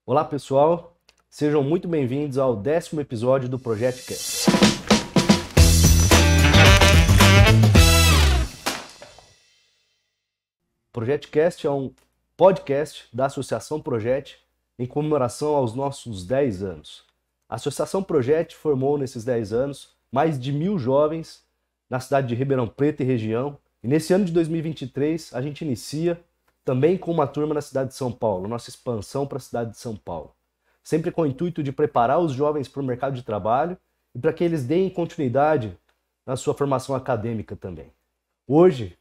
Olá, pessoal. Sejam muito bem-vindos ao 10º episódio do ProjectCast. O ProjectCast é um podcast da Associação Projet em comemoração aos nossos 10 anos. A Associação Projet formou nesses 10 anos mais de 1.000 jovens na cidade de Ribeirão Preto e região. E nesse ano de 2023 a gente inicia também com uma turma na cidade de São Paulo, nossa expansão para a cidade de São Paulo. Sempre com o intuito de preparar os jovens para o mercado de trabalho e para que eles deem continuidade na sua formação acadêmica também. Hoje,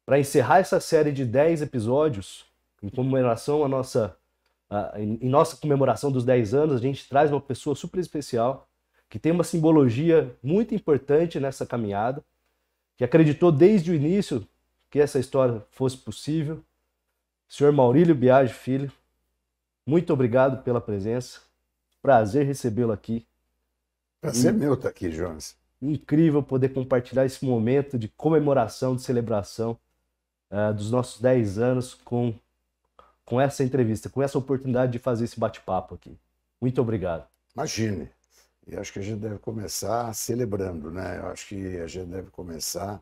para encerrar essa série de 10 episódios, em comemoração em nossa comemoração dos 10 anos, a gente traz uma pessoa super especial, que tem uma simbologia muito importante nessa caminhada, que acreditou desde o início que essa história fosse possível. Senhor Maurílio Biagi Filho, muito obrigado pela presença. Prazer recebê-lo aqui. Prazer meu estar aqui, Jonas. Incrível poder compartilhar esse momento de comemoração, de celebração dos nossos 10 anos com essa entrevista, com essa oportunidade de fazer esse bate-papo aqui. Muito obrigado. Imagine. E acho que a gente deve começar celebrando, né? Eu acho que a gente deve começar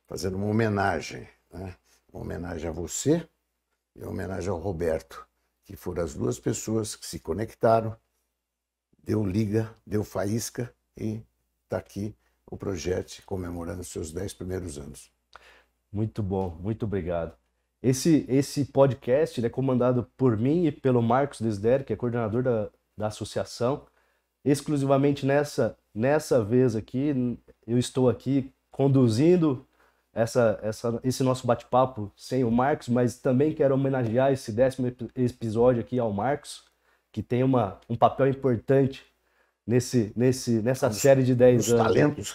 fazendo uma homenagem, né? Uma homenagem a você e uma homenagem ao Roberto, que foram as duas pessoas que se conectaram, deu liga, deu faísca e está aqui o projeto comemorando seus 10 primeiros anos. Muito bom, muito obrigado. Esse podcast é comandado por mim e pelo Marcos Desder, que é coordenador da associação. Exclusivamente nessa vez aqui, eu estou aqui conduzindo esse nosso bate-papo sem o Marcos, mas também quero homenagear esse 10º episódio aqui ao Marcos, que tem um papel importante nessa série de 10 anos. Talentos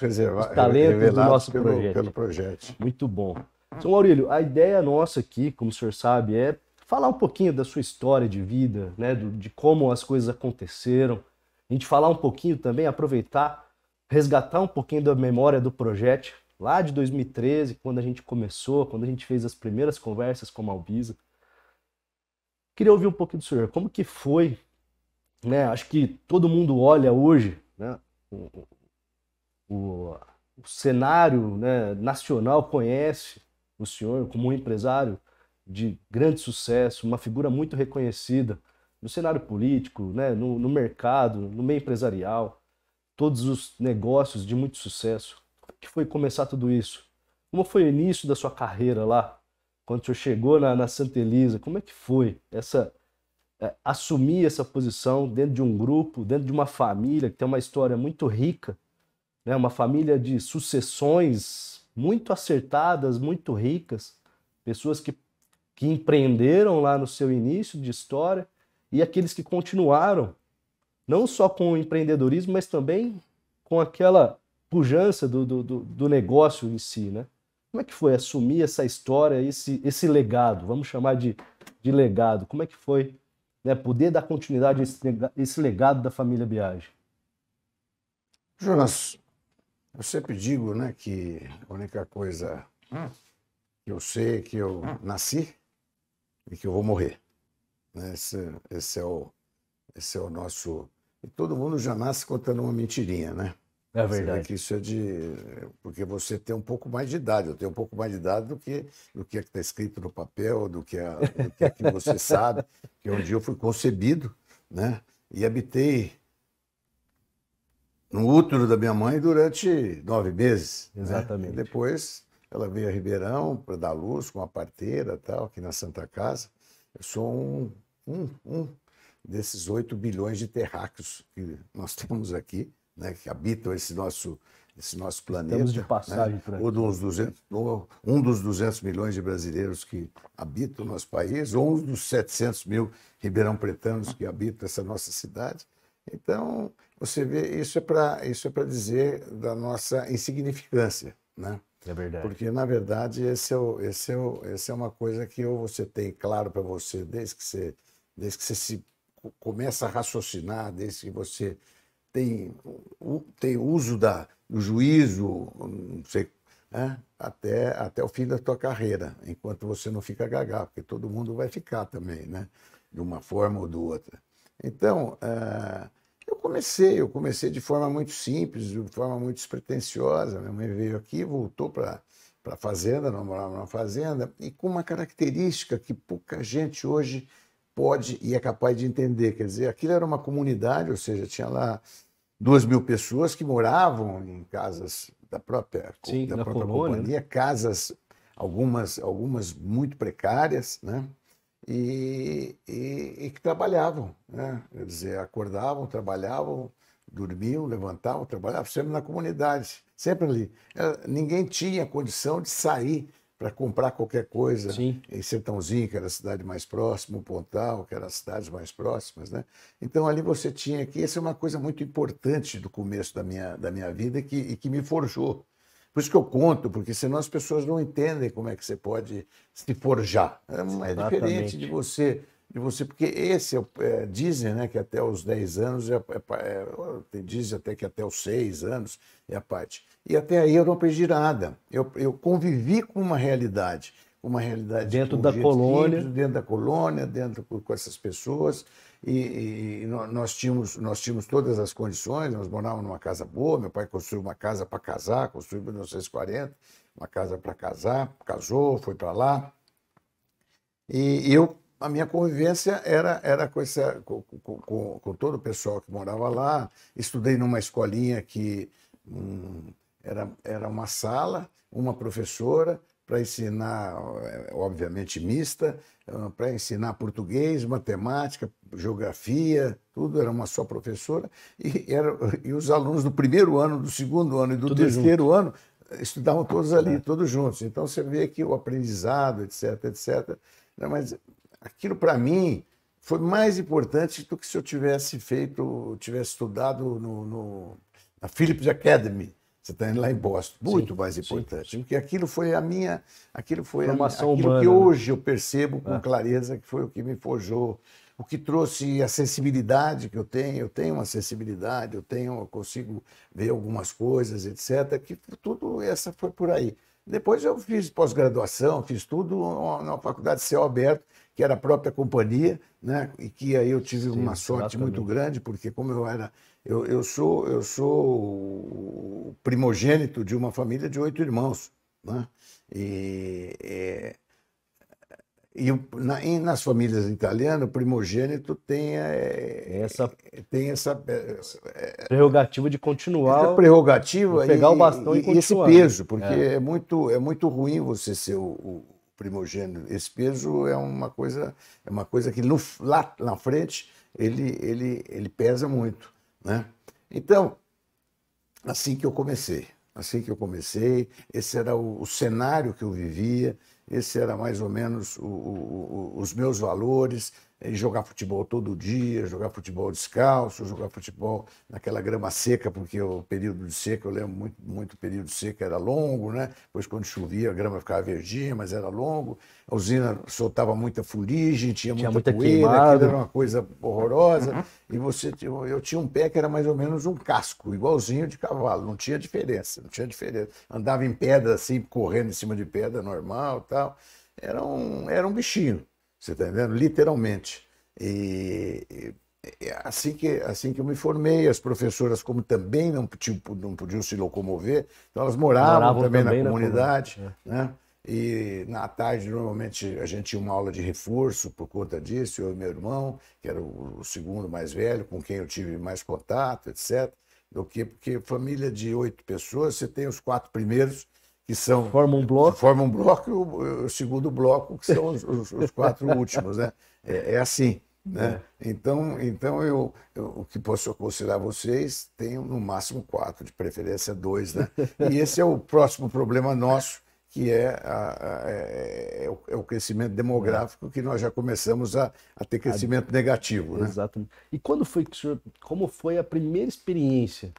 Talentos do nosso pelo projeto. Muito bom. Sr. Maurílio, a ideia nossa aqui, como o senhor sabe, é falar um pouquinho da sua história de vida, né, de como as coisas aconteceram. A gente falar um pouquinho também, aproveitar, resgatar um pouquinho da memória do projeto, lá de 2013, quando a gente começou, quando a gente fez as primeiras conversas com a Malvisa. Queria ouvir um pouquinho do senhor, como que foi, né? Acho que todo mundo olha hoje, né, o cenário, né, nacional conhece o senhor como um empresário de grande sucesso, uma figura muito reconhecida no cenário político, né, no mercado, no meio empresarial, todos os negócios de muito sucesso. Como que foi começar tudo isso? Como foi o início da sua carreira lá, quando o senhor chegou na Santa Elisa? Como é que foi assumir essa posição dentro de um grupo, dentro de uma família que tem uma história muito rica, né? Uma família de sucessões muito acertadas, muito ricas, pessoas que empreenderam lá no seu início de história e aqueles que continuaram, não só com o empreendedorismo, mas também com aquela pujança do negócio em si, né? Como é que foi assumir essa história, esse legado, vamos chamar de legado, como é que foi, né, poder dar continuidade a esse legado da família Biagi? Jonas, eu sempre digo, né, que a única coisa que eu sei é que eu nasci e que eu vou morrer. Né? Esse é o nosso... E todo mundo já nasce contando uma mentirinha, né? É Você vê verdade. que isso é porque você tem um pouco mais de idade. Eu tenho um pouco mais de idade do que está escrito no papel, do que você sabe. Que um dia eu fui concebido, né? E habitei no útero da minha mãe durante 9 meses. Exatamente. Né? E depois ela veio a Ribeirão para dar luz com uma parteira, tal, aqui na Santa Casa. Eu sou um desses 8 bilhões de terráqueos que nós temos aqui, né, que habitam esse nosso planeta. Estamos de passagem, né? por aqui. Um dos 200 milhões de brasileiros que habitam o nosso país, ou um dos 700 mil ribeirão-pretanos que habitam essa nossa cidade. Então, você vê, isso é para dizer da nossa insignificância, né? É verdade. Porque, na verdade, essa é uma coisa que você tem claro para você desde que você começa a raciocinar, desde que você tem uso do juízo, não sei, né? Até o fim da tua carreira, enquanto você não fica gagá, porque todo mundo vai ficar também, né? De uma forma ou de outra. Então, eu comecei de forma muito simples, de forma muito despretensiosa. Minha mãe veio aqui, voltou para a fazenda, nós morávamos na fazenda, e com uma característica que pouca gente hoje pode e é capaz de entender. Quer dizer, aquilo era uma comunidade, ou seja, tinha lá 2.000 pessoas que moravam em casas Sim, da na própria colônia, né? companhia, casas, algumas muito precárias, né? E que trabalhavam, né? Quer dizer, acordavam, trabalhavam, dormiam, levantavam, trabalhavam, sempre na comunidade, sempre ali. Ninguém tinha condição de sair para comprar qualquer coisa Sim, em Sertãozinho, que era a cidade mais próxima, o Pontal, que eram as cidades mais próximas, né? Então ali você tinha que, essa é uma coisa muito importante do começo da minha vida e que me forjou. Por isso que eu conto, porque senão as pessoas não entendem como é que você pode se forjar. É diferente de exatamente. você, porque dizem, né, que até os 10 anos, dizem até que até os 6 anos é a parte. E até aí eu não perdi nada. Eu convivi com uma realidade Dentro com da gente colônia, simples, dentro da colônia, com essas pessoas. E nós tínhamos todas as condições, nós morávamos numa casa boa, meu pai construiu uma casa para casar, construiu em 1940, uma casa para casar, casou, foi para lá. A minha convivência era com todo o pessoal que morava lá. Estudei numa escolinha que era uma sala, uma professora para ensinar, obviamente mista, para ensinar português, matemática, geografia, tudo, era uma só professora. E os alunos do primeiro ano, do segundo ano e do tudo junto. terceiro ano estudavam todos ali, É. todos juntos. Então você vê que o aprendizado, etc, etc. Né, mas aquilo para mim foi mais importante do que se eu tivesse estudado na Phillips Academy. Você está indo lá em Boston, Sim, muito mais sim, importante, sim. porque Formação aquilo que humana, né? hoje eu percebo com É. clareza que foi o que me forjou, o que trouxe a sensibilidade que eu tenho. Eu tenho uma sensibilidade, eu consigo ver algumas coisas, etc. Que tudo essa foi por aí. Depois eu fiz pós-graduação, fiz tudo na Faculdade de Céu Aberto, que era a própria companhia, né? E que aí eu tive Sim, uma sorte muito exatamente. grande, porque como eu sou o primogênito de uma família de 8 irmãos, né? E, é, nas famílias italianas, o primogênito Essa tem prerrogativa de essa continuar, de prerrogativa pegar o bastão e e esse continuar, né? peso, porque é muito ruim você ser o primogênito. Esse peso é uma coisa que lá na frente ele pesa muito, né? Então, assim que eu comecei, esse era o cenário que eu vivia, esse era mais ou menos os meus valores. Jogar futebol todo dia, jogar futebol descalço, jogar futebol naquela grama seca, porque o período de seca, eu lembro muito, muito o período de seca era longo, né? Depois, quando chovia, a grama ficava verdinha, mas era longo. A usina soltava muita fuligem, tinha Tinha muita muita poeira, aquilo era queimada. uma coisa horrorosa. E eu tinha um pé que era mais ou menos um casco, igualzinho de cavalo, não tinha diferença, não tinha diferença. Andava em pedra assim, correndo em cima de pedra normal, tal. Era um bichinho. Você está entendendo? Literalmente. Assim que eu me formei, as professoras, como também não podiam se locomover, então elas moravam Moravam também na também na colônia. comunidade, É. né? E na tarde, normalmente, a gente tinha uma aula de reforço por conta disso, eu e meu irmão, que era o segundo mais velho, com quem eu tive mais contato, etc. Porque família de 8 pessoas, você tem os 4 primeiros, Forma um que bloco. formam um bloco, e o segundo bloco, que são os 4 últimos, né? É assim, né? É. Então o que posso aconselhar vocês, tenham no máximo 4, de preferência 2, né? E esse é o próximo problema nosso, que é o crescimento demográfico, que nós já começamos a ter A- crescimento negativo, né? Exatamente. E quando foi que o senhor, como foi a primeira experiência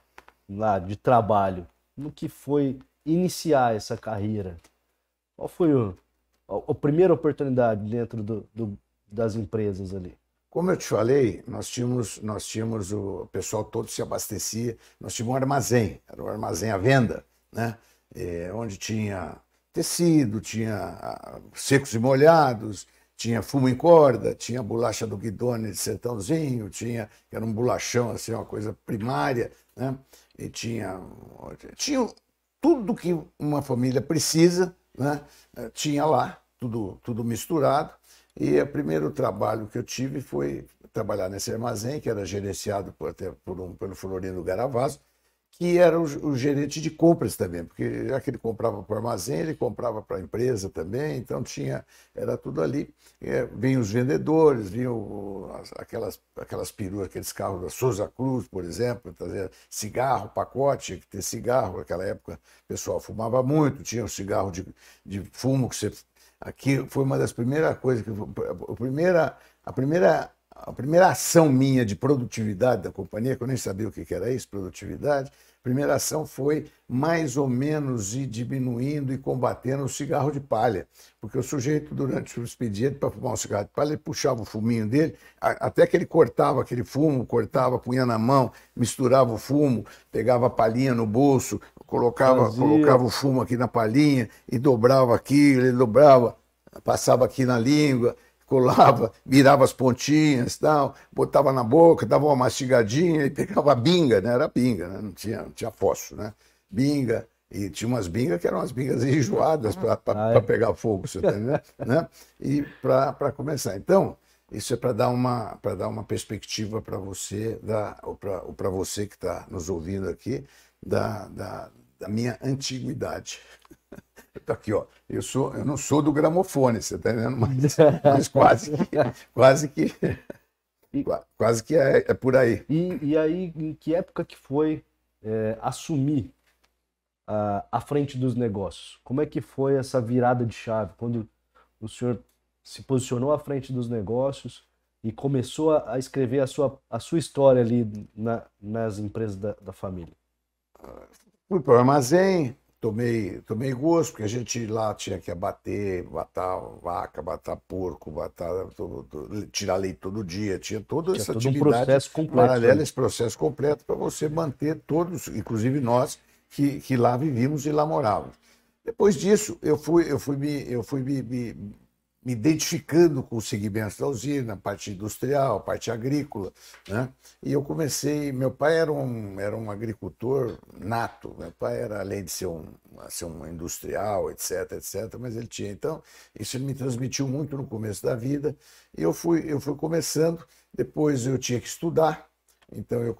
lá de trabalho? No que foi iniciar essa carreira? Qual foi a primeira oportunidade dentro das empresas ali? Como eu te falei, nós tínhamos o pessoal todo se abastecia, nós tínhamos um armazém, era um armazém à venda, né? Onde tinha tecido, tinha secos e molhados, tinha fumo em corda, tinha bolacha do Guidone de Sertãozinho, tinha, que era um bolachão, assim, uma coisa primária, né? E tinha tudo que uma família precisa, né? Tinha lá, tudo misturado. E o primeiro trabalho que eu tive foi trabalhar nesse armazém, que era gerenciado pelo Florindo Garavazo, que era o gerente de compras também, porque já que ele comprava para o armazém, ele comprava para a empresa também, então era tudo ali. Vinham os vendedores, vinham aquelas peruas, aqueles carros da Souza Cruz, por exemplo, trazer cigarro, pacote, tinha que ter cigarro. Naquela época o pessoal fumava muito, tinha o cigarro de fumo que você. Aqui foi uma das primeiras coisas a primeira ação minha de produtividade da companhia, que eu nem sabia o que era isso, produtividade, a primeira ação foi mais ou menos ir diminuindo e combatendo o cigarro de palha. Porque o sujeito, durante o expediente, para fumar um cigarro de palha, ele puxava o fuminho dele, até que ele cortava aquele fumo, punha na mão, misturava o fumo, pegava a palhinha no bolso, colocava o fumo aqui na palhinha e dobrava aquilo, ele dobrava, passava aqui na língua, colava, virava as pontinhas, tal, botava na boca, dava uma mastigadinha e pegava a binga, né? Era binga, né? Não tinha fósforo, né? Binga, e tinha umas bingas que eram umas bingas enjoadas para pegar fogo, você tá entendendo? Né? E para começar. Então, isso é para dar uma perspectiva para você, para você que está nos ouvindo aqui, da minha antiguidade. Tá aqui, ó. Eu não sou do gramofone, você está entendendo? Mas quase que é por aí. E aí, em que época que foi assumir à frente dos negócios? Como é que foi essa virada de chave? Quando o senhor se posicionou à frente dos negócios e começou a escrever a sua história ali nas empresas da família? Fui para o armazém, tomei gosto, porque a gente lá tinha que matar vaca, matar porco, tirar leite todo dia, tinha toda essa atividade um processo completo, paralela, esse processo completo para você manter todos, inclusive nós que lá vivíamos e lá morávamos. Depois disso, eu fui me identificando com os segmentos da usina, a parte industrial, a parte agrícola, né? E eu comecei. Meu pai era um agricultor nato. Meu pai era, além de ser um industrial, etc, mas ele tinha. Então, isso me transmitiu muito no começo da vida. E eu fui começando. Depois eu tinha que estudar. Então eu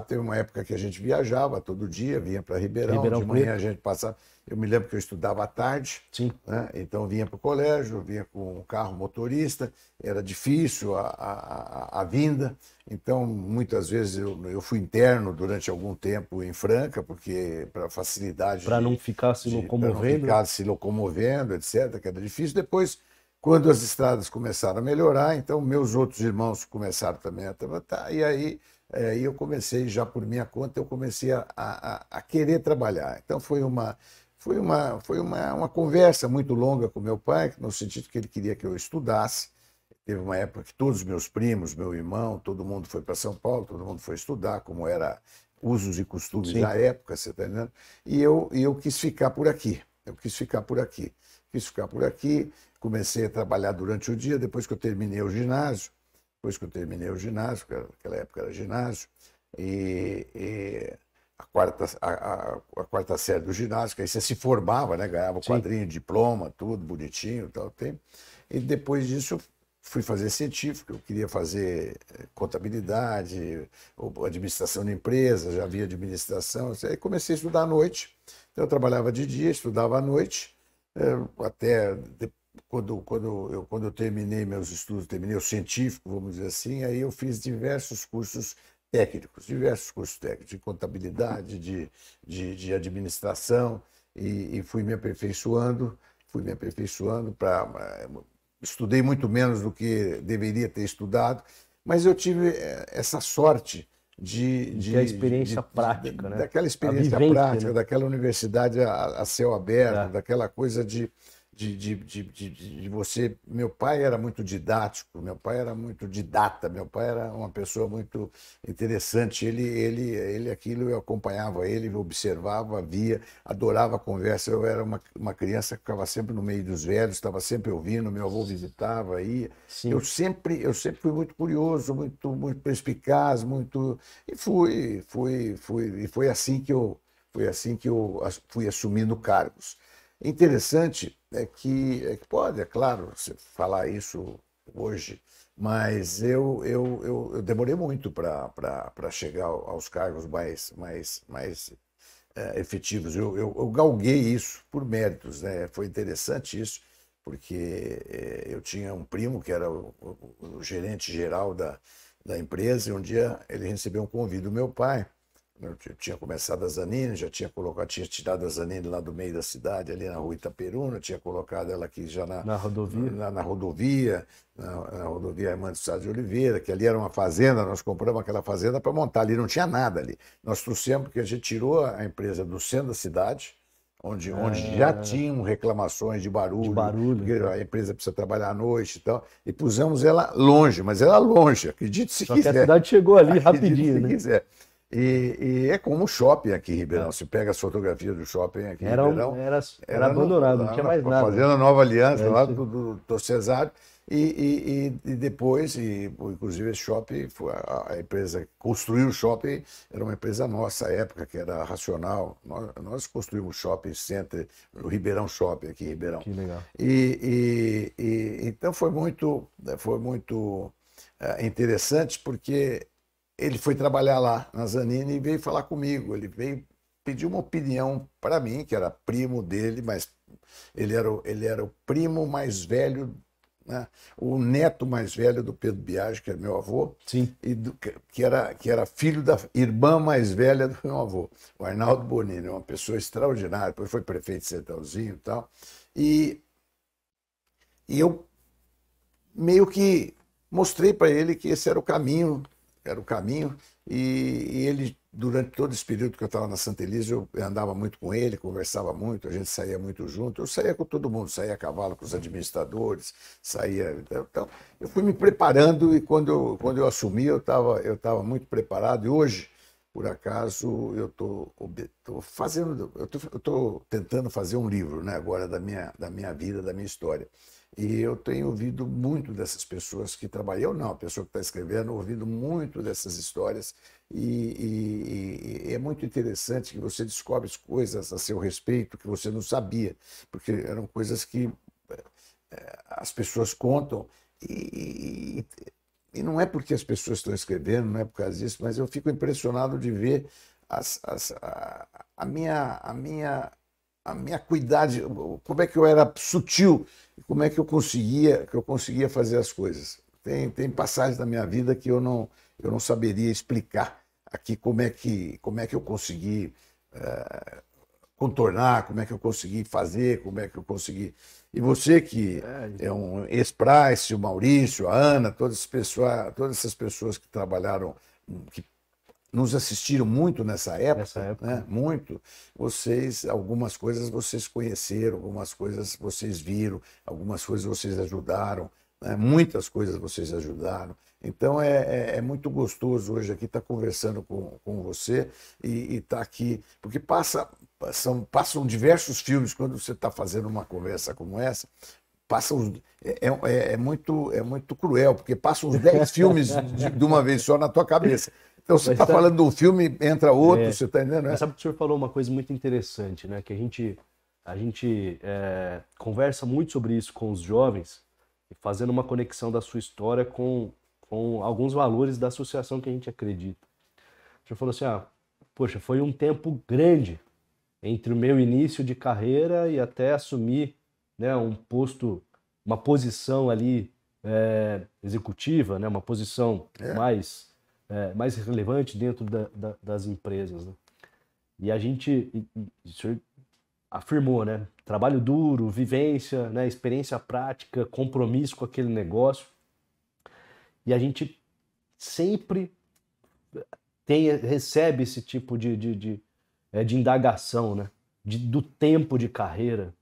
teve uma época que a gente viajava todo dia, vinha para Ribeirão, de manhã a gente passava. Eu me lembro que eu estudava à tarde, né? Então vinha para o colégio, vinha com um carro motorista, era difícil a vinda, então muitas vezes eu fui interno durante algum tempo em Franca, porque para facilidade. Para não ficar se locomovendo, etc., que era difícil. Depois, quando as estradas começaram a melhorar, então meus outros irmãos começaram também a trabalhar, e aí eu comecei, já por minha conta, eu comecei a querer trabalhar. Então foi uma conversa muito longa com meu pai, no sentido que ele queria que eu estudasse. Teve uma época que todos os meus primos, meu irmão, todo mundo foi para São Paulo, todo mundo foi estudar, como era usos e costumes da época, você está entendendo? E eu quis ficar por aqui. Comecei a trabalhar durante o dia, depois que eu terminei o ginásio, que naquela época era ginásio, e a quarta série do ginásio, que aí você se formava, né? Ganhava quadrinho, diploma, tudo bonitinho, tal, tem. E depois disso fui fazer científico, eu queria fazer contabilidade, administração de empresas, já havia administração, aí comecei a estudar à noite. Então eu trabalhava de dia, estudava à noite, até quando eu terminei meus estudos, terminei o científico, vamos dizer assim, aí eu fiz diversos cursos técnicos, de contabilidade, de administração, e fui me aperfeiçoando estudei muito menos do que deveria ter estudado, mas eu tive essa sorte a experiência prática, né? Daquela experiência prática, daquela universidade a céu aberto, daquela coisa de de você. Meu pai era muito didático, meu pai era muito didata, meu pai era uma pessoa muito interessante. Ele aquilo eu acompanhava ele, observava, via, adorava a conversa. Eu era uma criança que ficava sempre no meio dos velhos, estava sempre ouvindo, meu avô visitava, ia. Sim. Eu sempre fui muito curioso, muito perspicaz, muito. E foi assim que eu fui assumindo cargos. Interessante é que pode, é claro, você falar isso hoje, mas eu demorei muito para chegar aos cargos mais efetivos. Eu galguei isso por méritos, né? Foi interessante isso, porque eu tinha um primo que era o gerente geral da empresa, e um dia ele recebeu um convite do meu pai. Eu tinha começado a Zanini, já tinha tirado a Zanini lá do meio da cidade, ali na rua Itaperuna, tinha colocado ela aqui já Na rodovia? na rodovia, na rodovia Armando Sá de Oliveira, que ali era uma fazenda, nós compramos aquela fazenda para montar, ali não tinha nada ali. Nós trouxemos, porque a gente tirou a empresa do centro da cidade, onde já tinham reclamações de De barulho, barulho, porque tá? a empresa precisa trabalhar à noite e tal, e pusemos ela longe, mas ela longe, acredite se Só que a quiser. cidade chegou ali Acredite rapidinho, se né? quiser. E é como um shopping aqui em Ribeirão. É. Você pega as fotografias do shopping aqui em Era, Ribeirão, era abandonado, não lá tinha na mais nada. Fazenda Nova Aliança, É lá isso aí. do Cesário. E depois, inclusive, esse shopping, a empresa que construiu o shopping era uma empresa nossa à época, que era a Racional. Nós construímos o shopping center, o Ribeirão Shopping aqui em Ribeirão. Que legal. Então foi muito interessante, porque ele foi trabalhar lá na Zanini e veio falar comigo. Ele veio pedir uma opinião para mim, que era primo dele, mas ele era o primo mais velho, né? O neto mais velho do Pedro Biagi, que é meu avô, Sim. e que era filho da irmã mais velha do meu avô, o Arnaldo Bonini, uma pessoa extraordinária. Depois foi prefeito de Sertãozinho e tal. E, e eu meio que mostrei para ele que esse era o caminho, e ele, durante todo esse período que eu estava na Santa Elisa, eu andava muito com ele, conversava muito, a gente saía muito junto, eu saía com todo mundo, saía a cavalo com os administradores, saía. Então, eu fui me preparando, e quando eu assumi, eu tava muito preparado, e hoje, por acaso, eu estou fazendo, eu tô tentando fazer um livro, né, agora da minha vida, da minha história. E eu tenho ouvido muito dessas pessoas que trabalham, eu não, a pessoa que está escrevendo, ouvido muito dessas histórias, e é muito interessante que você descobre coisas a seu respeito que você não sabia, porque eram coisas que as pessoas contam, e não é porque as pessoas estão escrevendo, não é por causa disso, mas eu fico impressionado de ver a minha cuidade, como é que eu era sutil, como é que eu conseguia fazer as coisas. Tem passagens da minha vida que eu não saberia explicar aqui como é que eu consegui contornar, como é que eu consegui fazer, como é que eu consegui. E você que é um ex-Price, o Maurício, a Ana, todas essas pessoas que trabalharam, que nos assistiram muito nessa Nessa época, época. né? Muito. Algumas coisas vocês conheceram, algumas coisas vocês viram, algumas coisas vocês ajudaram, né? Muitas coisas vocês ajudaram. Então é muito gostoso hoje aqui estar conversando com você e estar aqui, porque passam diversos filmes quando você está fazendo uma conversa como essa. É muito cruel, porque passam uns 10 filmes de uma vez só na tua cabeça. Então, você Mas está falando de um filme, entra outro, você está entendendo? Mas sabe que o senhor falou uma coisa muito interessante, né? Que a gente conversa muito sobre isso com os jovens, fazendo uma conexão da sua história com alguns valores da associação que a gente acredita. O senhor falou assim, poxa, foi um tempo grande entre o meu início de carreira e até assumir, né, um posto, uma posição ali executiva, né, uma posição mais relevante dentro das empresas, né? E a gente, o senhor afirmou, né, trabalho duro, vivência, né, experiência prática, compromisso com aquele negócio, e a gente sempre recebe esse tipo de indagação, né? do tempo de carreira,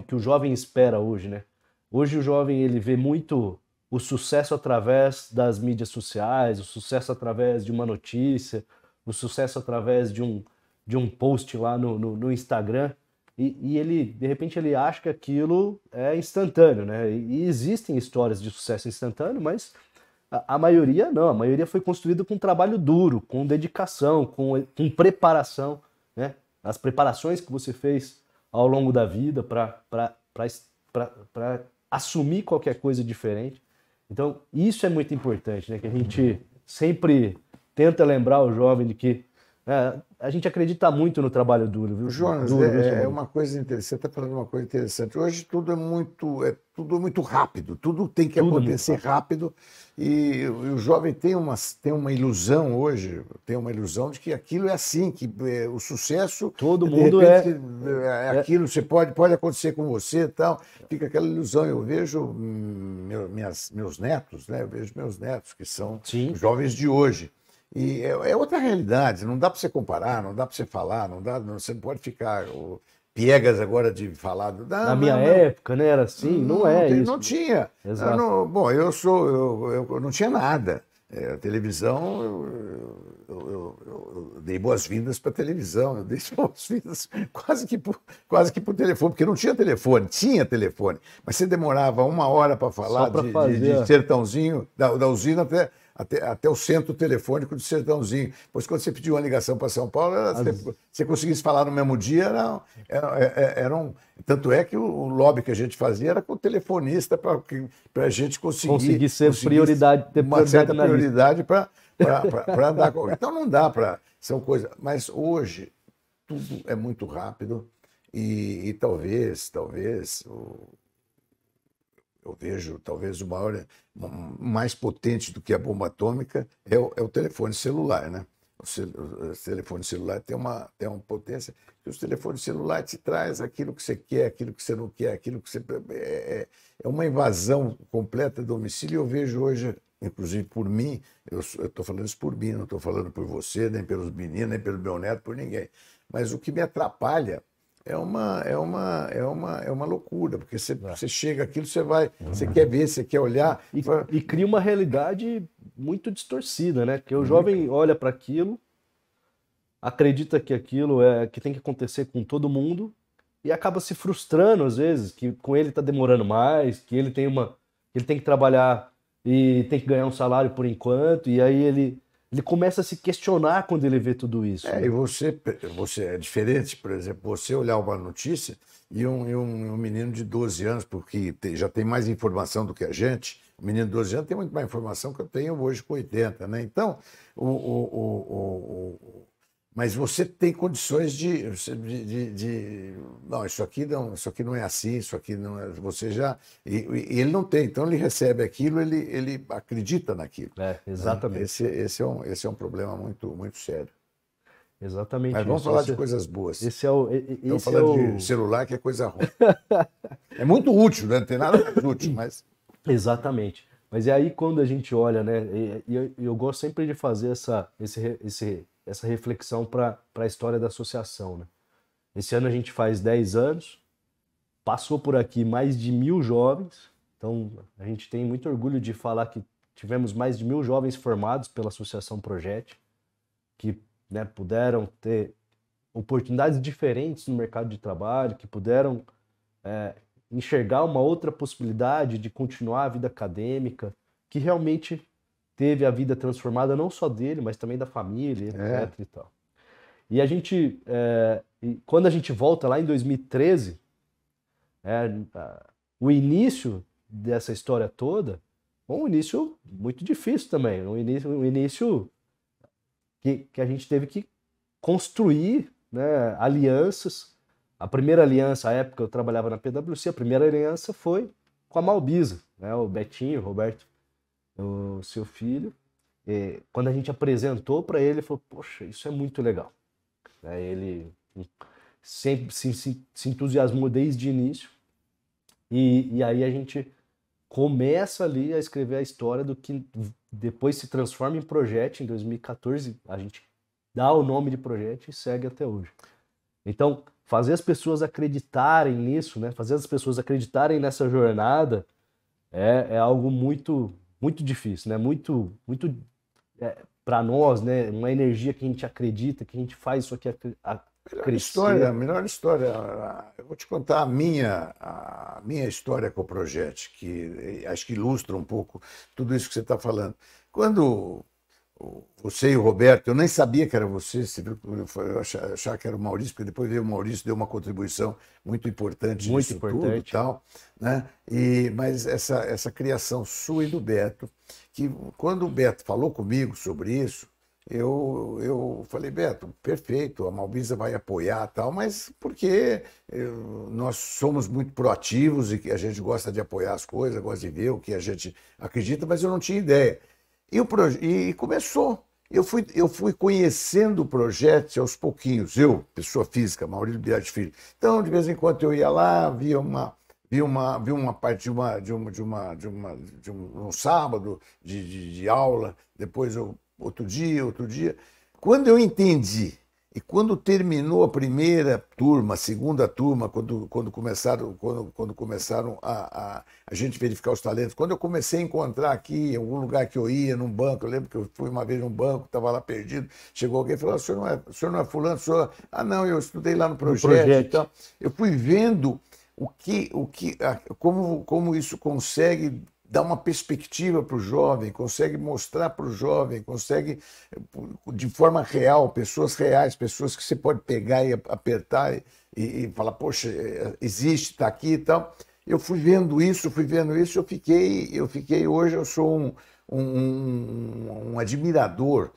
que o jovem espera hoje, né? Hoje o jovem ele vê muito o sucesso através das mídias sociais, o sucesso através de uma notícia, o sucesso através de um post lá no Instagram, e ele, de repente, ele acha que aquilo é instantâneo, né? E existem histórias de sucesso instantâneo, mas a maioria não, a maioria foi construída com trabalho duro, com dedicação, com preparação, né? As preparações que você fez ao longo da vida para assumir qualquer coisa diferente. Então, isso é muito importante, né? Que a gente sempre tenta lembrar o jovem de que a gente acredita muito no trabalho duro, viu? Jonas, Duro, viu, é Samuel? uma coisa interessante, você está falando uma coisa interessante. Hoje tudo é muito rápido, tudo tem que Tudo é muito acontecer rápido e o jovem tem uma ilusão hoje, tem uma ilusão de que aquilo é assim, que o sucesso, Todo de mundo repente, é aquilo, você pode acontecer com você e tal, fica aquela ilusão. Eu vejo meus netos, né? Eu vejo meus netos, que são Sim. jovens de hoje. E é outra realidade, não dá para você comparar, não dá para você falar, você não pode ficar piegas agora de falar. Na minha época, né, era assim, não é isso. Não tinha. Exato. Bom, eu não tinha nada. A televisão, eu dei boas-vindas para a televisão, eu dei boas-vindas quase que por telefone, porque não tinha telefone, tinha telefone, mas você demorava 1 hora para falar de Sertãozinho, da usina até o centro telefônico de Sertãozinho. Pois quando você pediu uma ligação para São Paulo, você conseguisse falar no mesmo dia, tanto é que o lobby que a gente fazia era com o telefonista para a gente conseguir ser prioridade, ter uma certa na lista. prioridade para andar com. Então não dá para. São coisas. Mas hoje tudo é muito rápido e talvez eu vejo talvez mais potente do que a bomba atômica é o telefone celular, né? O telefone celular tem uma potência que os telefones celulares te traz aquilo que você quer, aquilo que você não quer, aquilo que você é uma invasão completa do domicílio. Eu vejo hoje, inclusive por mim, eu estou falando isso por mim, não estou falando por você, nem pelos meninos, nem pelo meu neto, por ninguém. Mas o que me atrapalha é uma loucura, porque você chega aquilo, você quer ver, você quer olhar. E cria uma realidade muito distorcida, né? Porque o jovem olha para aquilo, acredita que aquilo que tem que acontecer com todo mundo e acaba se frustrando às vezes, que com ele está demorando mais, que ele tem que trabalhar e tem que ganhar um salário por enquanto, e aí ele começa a se questionar quando ele vê tudo isso. E você é diferente, por exemplo, você olhar uma notícia e um menino de 12 anos, porque já tem mais informação do que a gente, o menino de 12 anos tem muito mais informação que eu tenho hoje com 80, né? Então, mas você tem condições não, isso aqui não é assim, isso aqui não é, você já e ele não tem, então ele recebe aquilo, ele acredita naquilo. Exatamente. Esse é um problema muito muito sério. Exatamente. Mas vamos falar de coisas boas. Vamos falar de celular, que é coisa ruim. É muito útil, né? Não tem nada mais útil, mas exatamente. Mas é aí quando a gente olha, né? E eu gosto sempre de fazer essa reflexão para a história da associação, né? Esse ano a gente faz 10 anos, passou por aqui mais de 1.000 jovens, então a gente tem muito orgulho de falar que tivemos mais de 1.000 jovens formados pela Associação Projet, que, né, puderam ter oportunidades diferentes no mercado de trabalho, que puderam enxergar uma outra possibilidade de continuar a vida acadêmica, que realmente teve a vida transformada não só dele, mas também da família, etc. E tal. E a gente, quando a gente volta lá em 2013, o início dessa história toda, um início muito difícil também, um início que a gente teve que construir, né, alianças. A primeira aliança, à época eu trabalhava na PwC, a primeira aliança foi com a Malbisa, né, o Betinho, o Roberto, o seu filho. Quando a gente apresentou para ele, ele falou, poxa, isso é muito legal. Ele sempre se entusiasmou desde o início. E aí a gente começa ali a escrever a história do que depois se transforma em Projet. Em 2014, a gente dá o nome de Projet e segue até hoje. Então, fazer as pessoas acreditarem nisso, né? Fazer as pessoas acreditarem nessa jornada é algo muito, muito difícil, né? Muito para nós, né? Uma energia que a gente acredita, que a gente faz isso aqui crescer. Melhor história. Eu vou te contar a minha história com o projeto, que acho que ilustra um pouco tudo isso que você está falando. Quando você e o Roberto, eu nem sabia que era você viu, eu achava que era o Maurício, porque depois veio o Maurício, deu uma contribuição muito importante Muito nisso tudo e importante. tal, né? Mas essa criação sua e do Beto, que quando o Beto falou comigo sobre isso, eu falei, Beto, perfeito, a Malvisa vai apoiar tal, mas porque nós somos muito proativos e que a gente gosta de apoiar as coisas, gosta de ver o que a gente acredita, mas eu não tinha ideia. E começou. Eu fui conhecendo o projeto aos pouquinhos. Eu, pessoa física, Maurício Biagi Filho. Então, de vez em quando eu ia lá, vi uma parte de um sábado de aula, depois outro dia. Quando eu entendi e quando terminou a primeira turma, a segunda turma, quando começaram a gente verificar os talentos, quando eu comecei a encontrar aqui, em algum lugar que eu ia, num banco, eu lembro que eu fui uma vez num banco, estava lá perdido, chegou alguém e falou, o senhor não é fulano, o senhor... Ah, não, eu estudei lá no projeto. Então, eu fui vendo como isso consegue dar uma perspectiva para o jovem, consegue mostrar para o jovem, consegue, de forma real, pessoas reais, pessoas que você pode pegar e apertar e falar, poxa, existe, está aqui e tal. Eu fui vendo isso, eu fiquei hoje, eu sou um admirador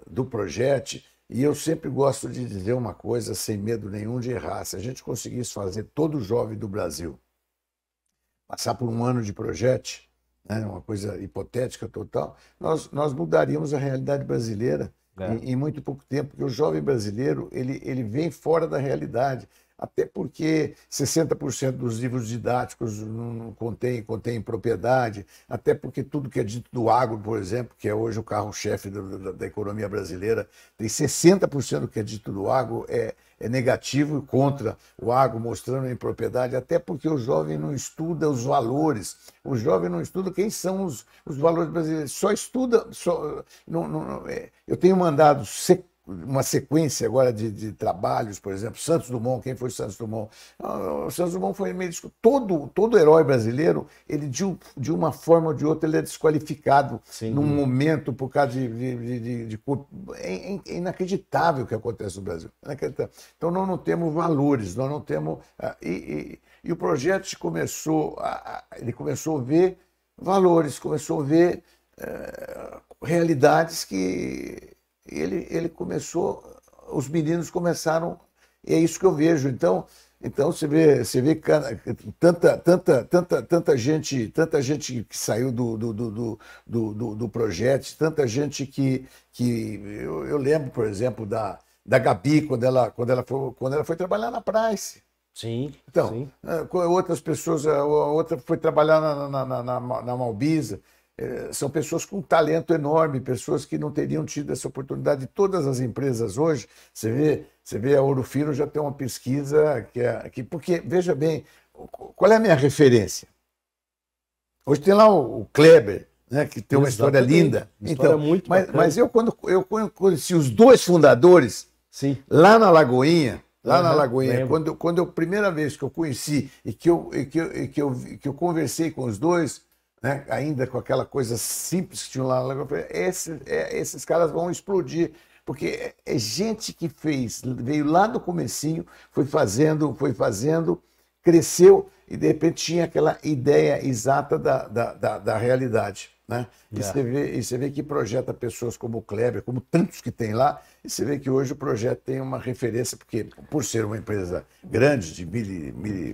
do projeto. E eu sempre gosto de dizer uma coisa, sem medo nenhum de errar. Se a gente conseguisse fazer todo jovem do Brasil passar por um ano de projeto, né, uma coisa hipotética total, nós mudaríamos a realidade brasileira em muito pouco tempo, porque o jovem brasileiro ele vem fora da realidade. Até porque 60% dos livros didáticos não contém propriedade, até porque tudo que é dito do agro, por exemplo, que é hoje o carro-chefe da economia brasileira, tem 60% do que é dito do agro é negativo e contra o agro, mostrando a impropriedade, até porque o jovem não estuda os valores, o jovem não estuda quem são os valores brasileiros, só estuda... eu tenho mandado uma sequência agora de trabalhos, por exemplo, Santos Dumont, quem foi Santos Dumont? O Santos Dumont foi meio... Todo herói brasileiro, ele de uma forma ou de outra, ele é desqualificado num momento por causa de é inacreditável o que acontece no Brasil. Então, nós não temos valores, nós não temos... E o projeto ele começou a ver valores, começou a ver realidades que... Ele começou, os meninos começaram, e é isso que eu vejo. Então você vê tanta gente que saiu do projeto, tanta gente que eu lembro, por exemplo, da Gabi, quando ela foi trabalhar na Price. Sim. Então, sim. Outras pessoas, a outra foi trabalhar na Malvisa. São pessoas com talento enorme, pessoas que não teriam tido essa oportunidade. Todas as empresas hoje, você vê a Ouro Fino já tem uma pesquisa porque, veja bem, qual é a minha referência? Hoje tem lá o Kleber, né, que tem uma história linda. Uma história muito mas quando eu conheci os dois fundadores, sim, lá na Lagoinha, quando a primeira vez que eu conheci e que eu conversei com os dois, né, ainda com aquela coisa simples que tinham lá, eu falei, esses caras vão explodir, porque é gente que veio lá do comecinho, foi fazendo, cresceu e de repente tinha aquela ideia exata da realidade. Né? E você vê que projeta pessoas como o Kleber, como tantos que tem lá, e você vê que hoje o projeto tem uma referência, porque por ser uma empresa grande, de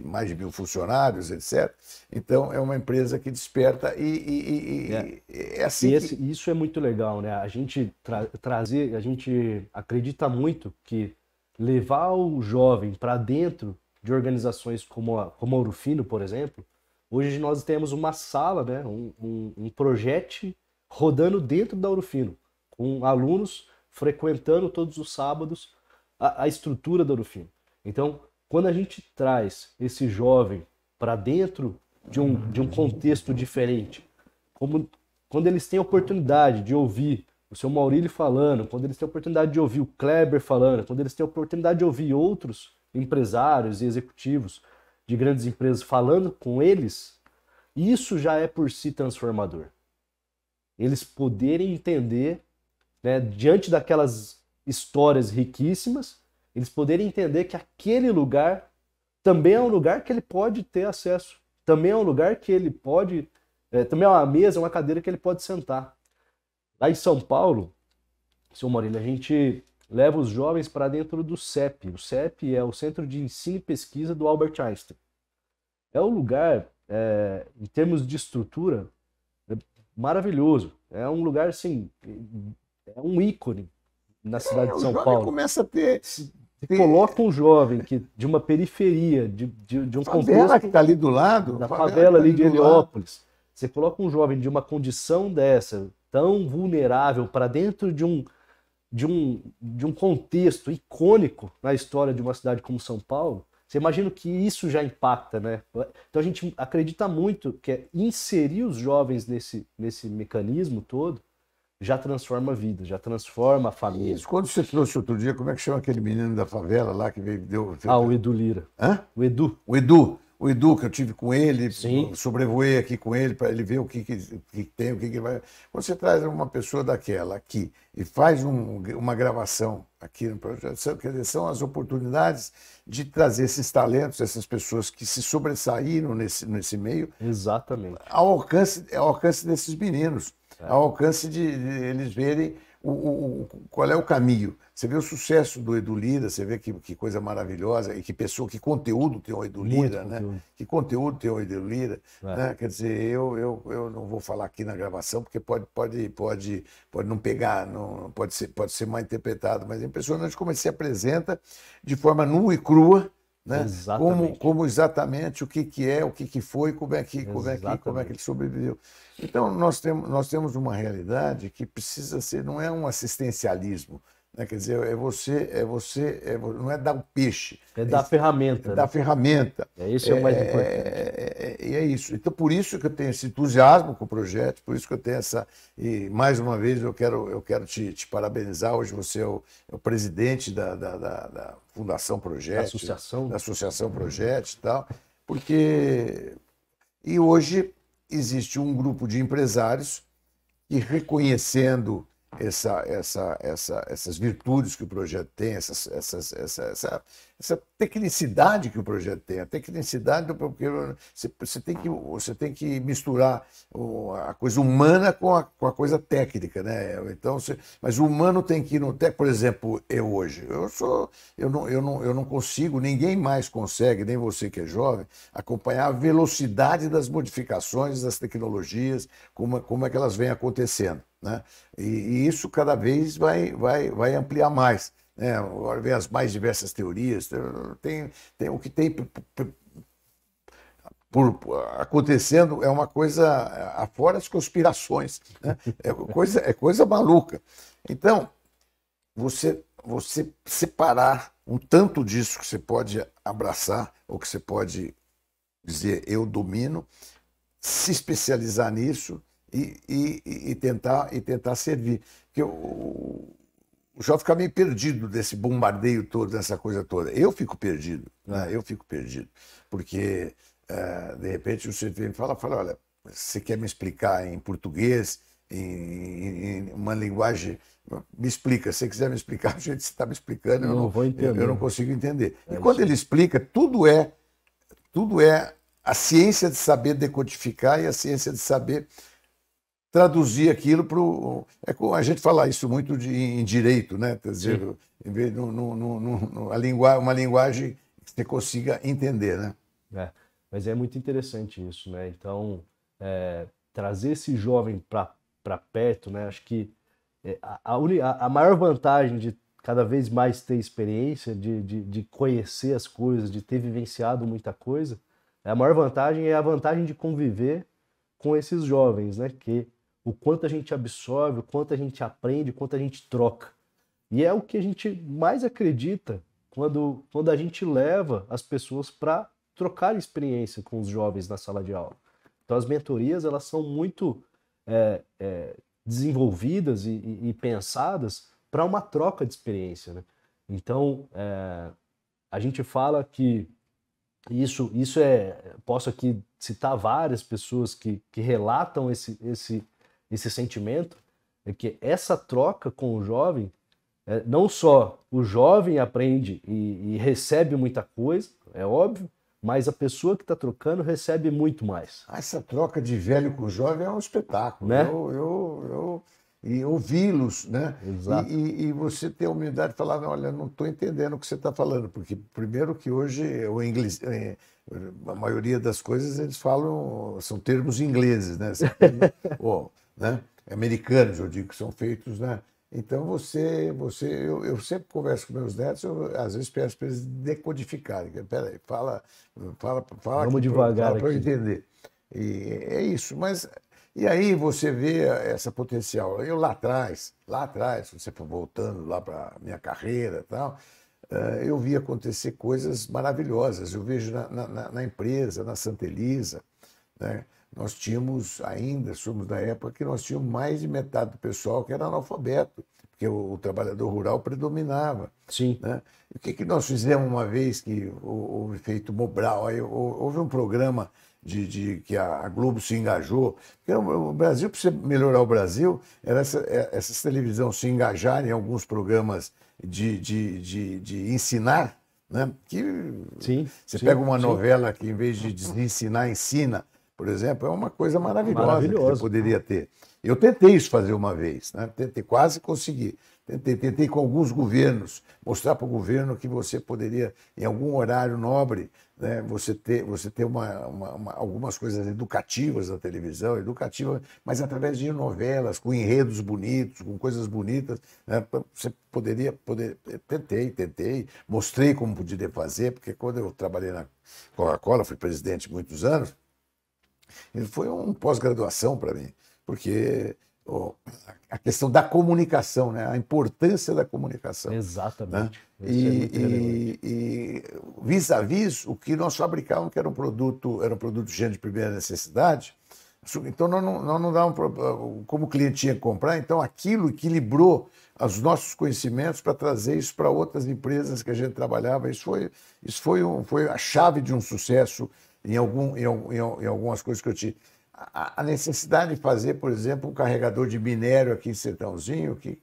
mais de 1.000 funcionários, etc., então é uma empresa que desperta é assim Isso é muito legal, né? A gente a gente acredita muito que levar o jovem para dentro de organizações como a Ouro Fino, por exemplo. Hoje nós temos uma sala, né, um projeto rodando dentro da Ouro Fino, com alunos frequentando todos os sábados a estrutura da Ouro Fino. Então, quando a gente traz esse jovem para dentro de um contexto diferente, como quando eles têm a oportunidade de ouvir o seu Maurílio falando, quando eles têm a oportunidade de ouvir o Kleber falando, quando eles têm a oportunidade de ouvir outros empresários e executivos de grandes empresas falando com eles, isso já é por si transformador. Eles poderem entender, né, diante daquelas histórias riquíssimas, eles poderem entender que aquele lugar também é um lugar que ele pode ter acesso, também é um lugar que ele pode, também é uma mesa, uma cadeira que ele pode sentar. Lá em São Paulo, seu Maurílio, a gente leva os jovens para dentro do CEP. O CEP é o Centro de Ensino e Pesquisa do Albert Einstein. É um lugar, em termos de estrutura, maravilhoso. É um lugar, assim, é um ícone na cidade de São Paulo. Começa a ter... Você coloca um jovem de uma periferia, de um favela contexto... que está ali do lado. Da favela ali de Heliópolis. Você coloca um jovem de uma condição dessa, tão vulnerável, para dentro de um contexto icônico na história de uma cidade como São Paulo. Você imagina que isso já impacta, né? Então a gente acredita muito que inserir os jovens nesse mecanismo todo já transforma a vida, já transforma a família. Isso, quando você trouxe outro dia, como é que chama aquele menino da favela lá que veio... O Edu Lira. Hã? O Edu. O Edu, que eu tive com ele, Sim. sobrevoei aqui com ele para ele ver o que tem, o que vai... Quando você traz uma pessoa daquela aqui e faz uma gravação aqui no projeto, quer dizer, são as oportunidades de trazer esses talentos, essas pessoas que se sobressaíram nesse meio. Exatamente. Ao alcance desses meninos, ao alcance de eles verem qual é o caminho. Você vê o sucesso do Edu Lira, você vê que coisa maravilhosa, e que conteúdo tem o Edu Lira, né? Que conteúdo tem o Edu Lira. Né? Quer dizer, eu não vou falar aqui na gravação, porque pode não pegar, pode ser mal interpretado, mas é impressionante como ele se apresenta de forma nua e crua, né? Exatamente. Como exatamente o que é, o que foi, como é que ele sobreviveu. Então, nós temos uma realidade que precisa ser, não é um assistencialismo, né? Quer dizer, não é dar o peixe. É dar a ferramenta. É dar a ferramenta. Isso é o mais importante. E é isso. Então, por isso que eu tenho esse entusiasmo com o projeto, por isso que eu tenho essa... E, mais uma vez, eu quero te parabenizar. Hoje você é o presidente da Fundação Projeto. Da Associação Projeto e tal. Porque... E hoje existe um grupo de empresários que, reconhecendo essas virtudes que o projeto tem, essa tecnicidade que o projeto tem, a tecnicidade, porque você tem que misturar a coisa humana com a coisa técnica, né? Então, mas o humano tem que ir no técnico. Por exemplo, eu não consigo, ninguém mais consegue, nem você que é jovem, acompanhar a velocidade das modificações das tecnologias, como é que elas vêm acontecendo. Né? E isso cada vez vai ampliar mais. Né? Agora vem as mais diversas teorias, tem o que tem acontecendo é uma coisa afora as conspirações. Né? É coisa maluca. Então, você separar um tanto disso que você pode abraçar, ou que você pode dizer eu domino, se especializar nisso, e tentar servir. Porque o jovem fica meio perdido desse bombardeio todo, dessa coisa toda. Eu fico perdido, né? Eu fico perdido. Porque, de repente, você vem e fala, olha, você quer me explicar em português, em uma linguagem... Me explica. Se você quiser me explicar, o jeito que você está me explicando, eu não consigo entender. E quando ele explica, tudo é a ciência de saber decodificar e a ciência de saber traduzir aquilo para o... A gente fala isso muito em direito, né? Quer dizer, em vez de uma linguagem que você consiga entender, né? Mas é muito interessante isso, né? Então, trazer esse jovem para perto, né? Acho que a maior vantagem de cada vez mais ter experiência, de conhecer as coisas, de ter vivenciado muita coisa, a maior vantagem é a vantagem de conviver com esses jovens, né? Que o quanto a gente absorve, o quanto a gente aprende, o quanto a gente troca. E é o que a gente mais acredita quando a gente leva as pessoas para trocar experiência com os jovens na sala de aula. Então, as mentorias, elas são muito desenvolvidas e pensadas para uma troca de experiência, né? Então, a gente fala que isso posso aqui citar várias pessoas que relatam esse sentimento, é que essa troca com o jovem, não só o jovem aprende e recebe muita coisa, é óbvio, mas a pessoa que está trocando recebe muito mais. Essa troca de velho com jovem é um espetáculo, né? E ouvi-los, né? Exato. E você ter a humildade de falar, não, olha, não estou entendendo o que você está falando, porque primeiro que hoje o inglês, a maioria das coisas eles falam, são termos ingleses, né? Né? Americanos, eu digo que são feitos, né? Então eu sempre converso com meus netos, às vezes peço para eles decodificarem. Peraí, fala Vamos devagar para eu aqui. entender. E é isso, mas e aí você vê essa potencial. Eu lá atrás, você for voltando lá para a minha carreira e tal, eu vi acontecer coisas maravilhosas. Eu vejo na empresa, na Santa Elisa, né? Nós tínhamos ainda, somos da época que nós tínhamos mais de metade do pessoal que era analfabeto, porque o trabalhador rural predominava. Sim. Né? E o que nós fizemos uma vez que houve feito Mobral? Aí houve um programa que a Globo se engajou. Porque o Brasil, para você melhorar o Brasil, era essas televisão se engajarem em alguns programas de ensinar, né? Que você pega uma novela que, em vez de ensinar, ensina, por exemplo, é uma coisa maravilhosa que você poderia ter. Eu tentei isso fazer uma vez, né? Tentei, quase conseguir. Tentei com alguns governos, mostrar para o governo que você poderia, em algum horário nobre, né, você ter algumas coisas educativas na televisão, mas através de novelas, com enredos bonitos, com coisas bonitas, né, você poderia. Tentei, mostrei como poderia fazer, porque quando eu trabalhei na Coca-Cola, fui presidente muitos anos, ele foi uma pós-graduação para mim, porque a questão da comunicação, né? A importância da comunicação. Exatamente. Né? E vis-à-vis o que nós fabricávamos, que era um produto de primeira necessidade, então nós não dávamos, como o cliente tinha que comprar, então aquilo equilibrou os nossos conhecimentos para trazer isso para outras empresas que a gente trabalhava. Isso foi a chave de um sucesso em algumas coisas que eu tive. A necessidade de fazer, por exemplo, um carregador de minério aqui em Sertãozinho, que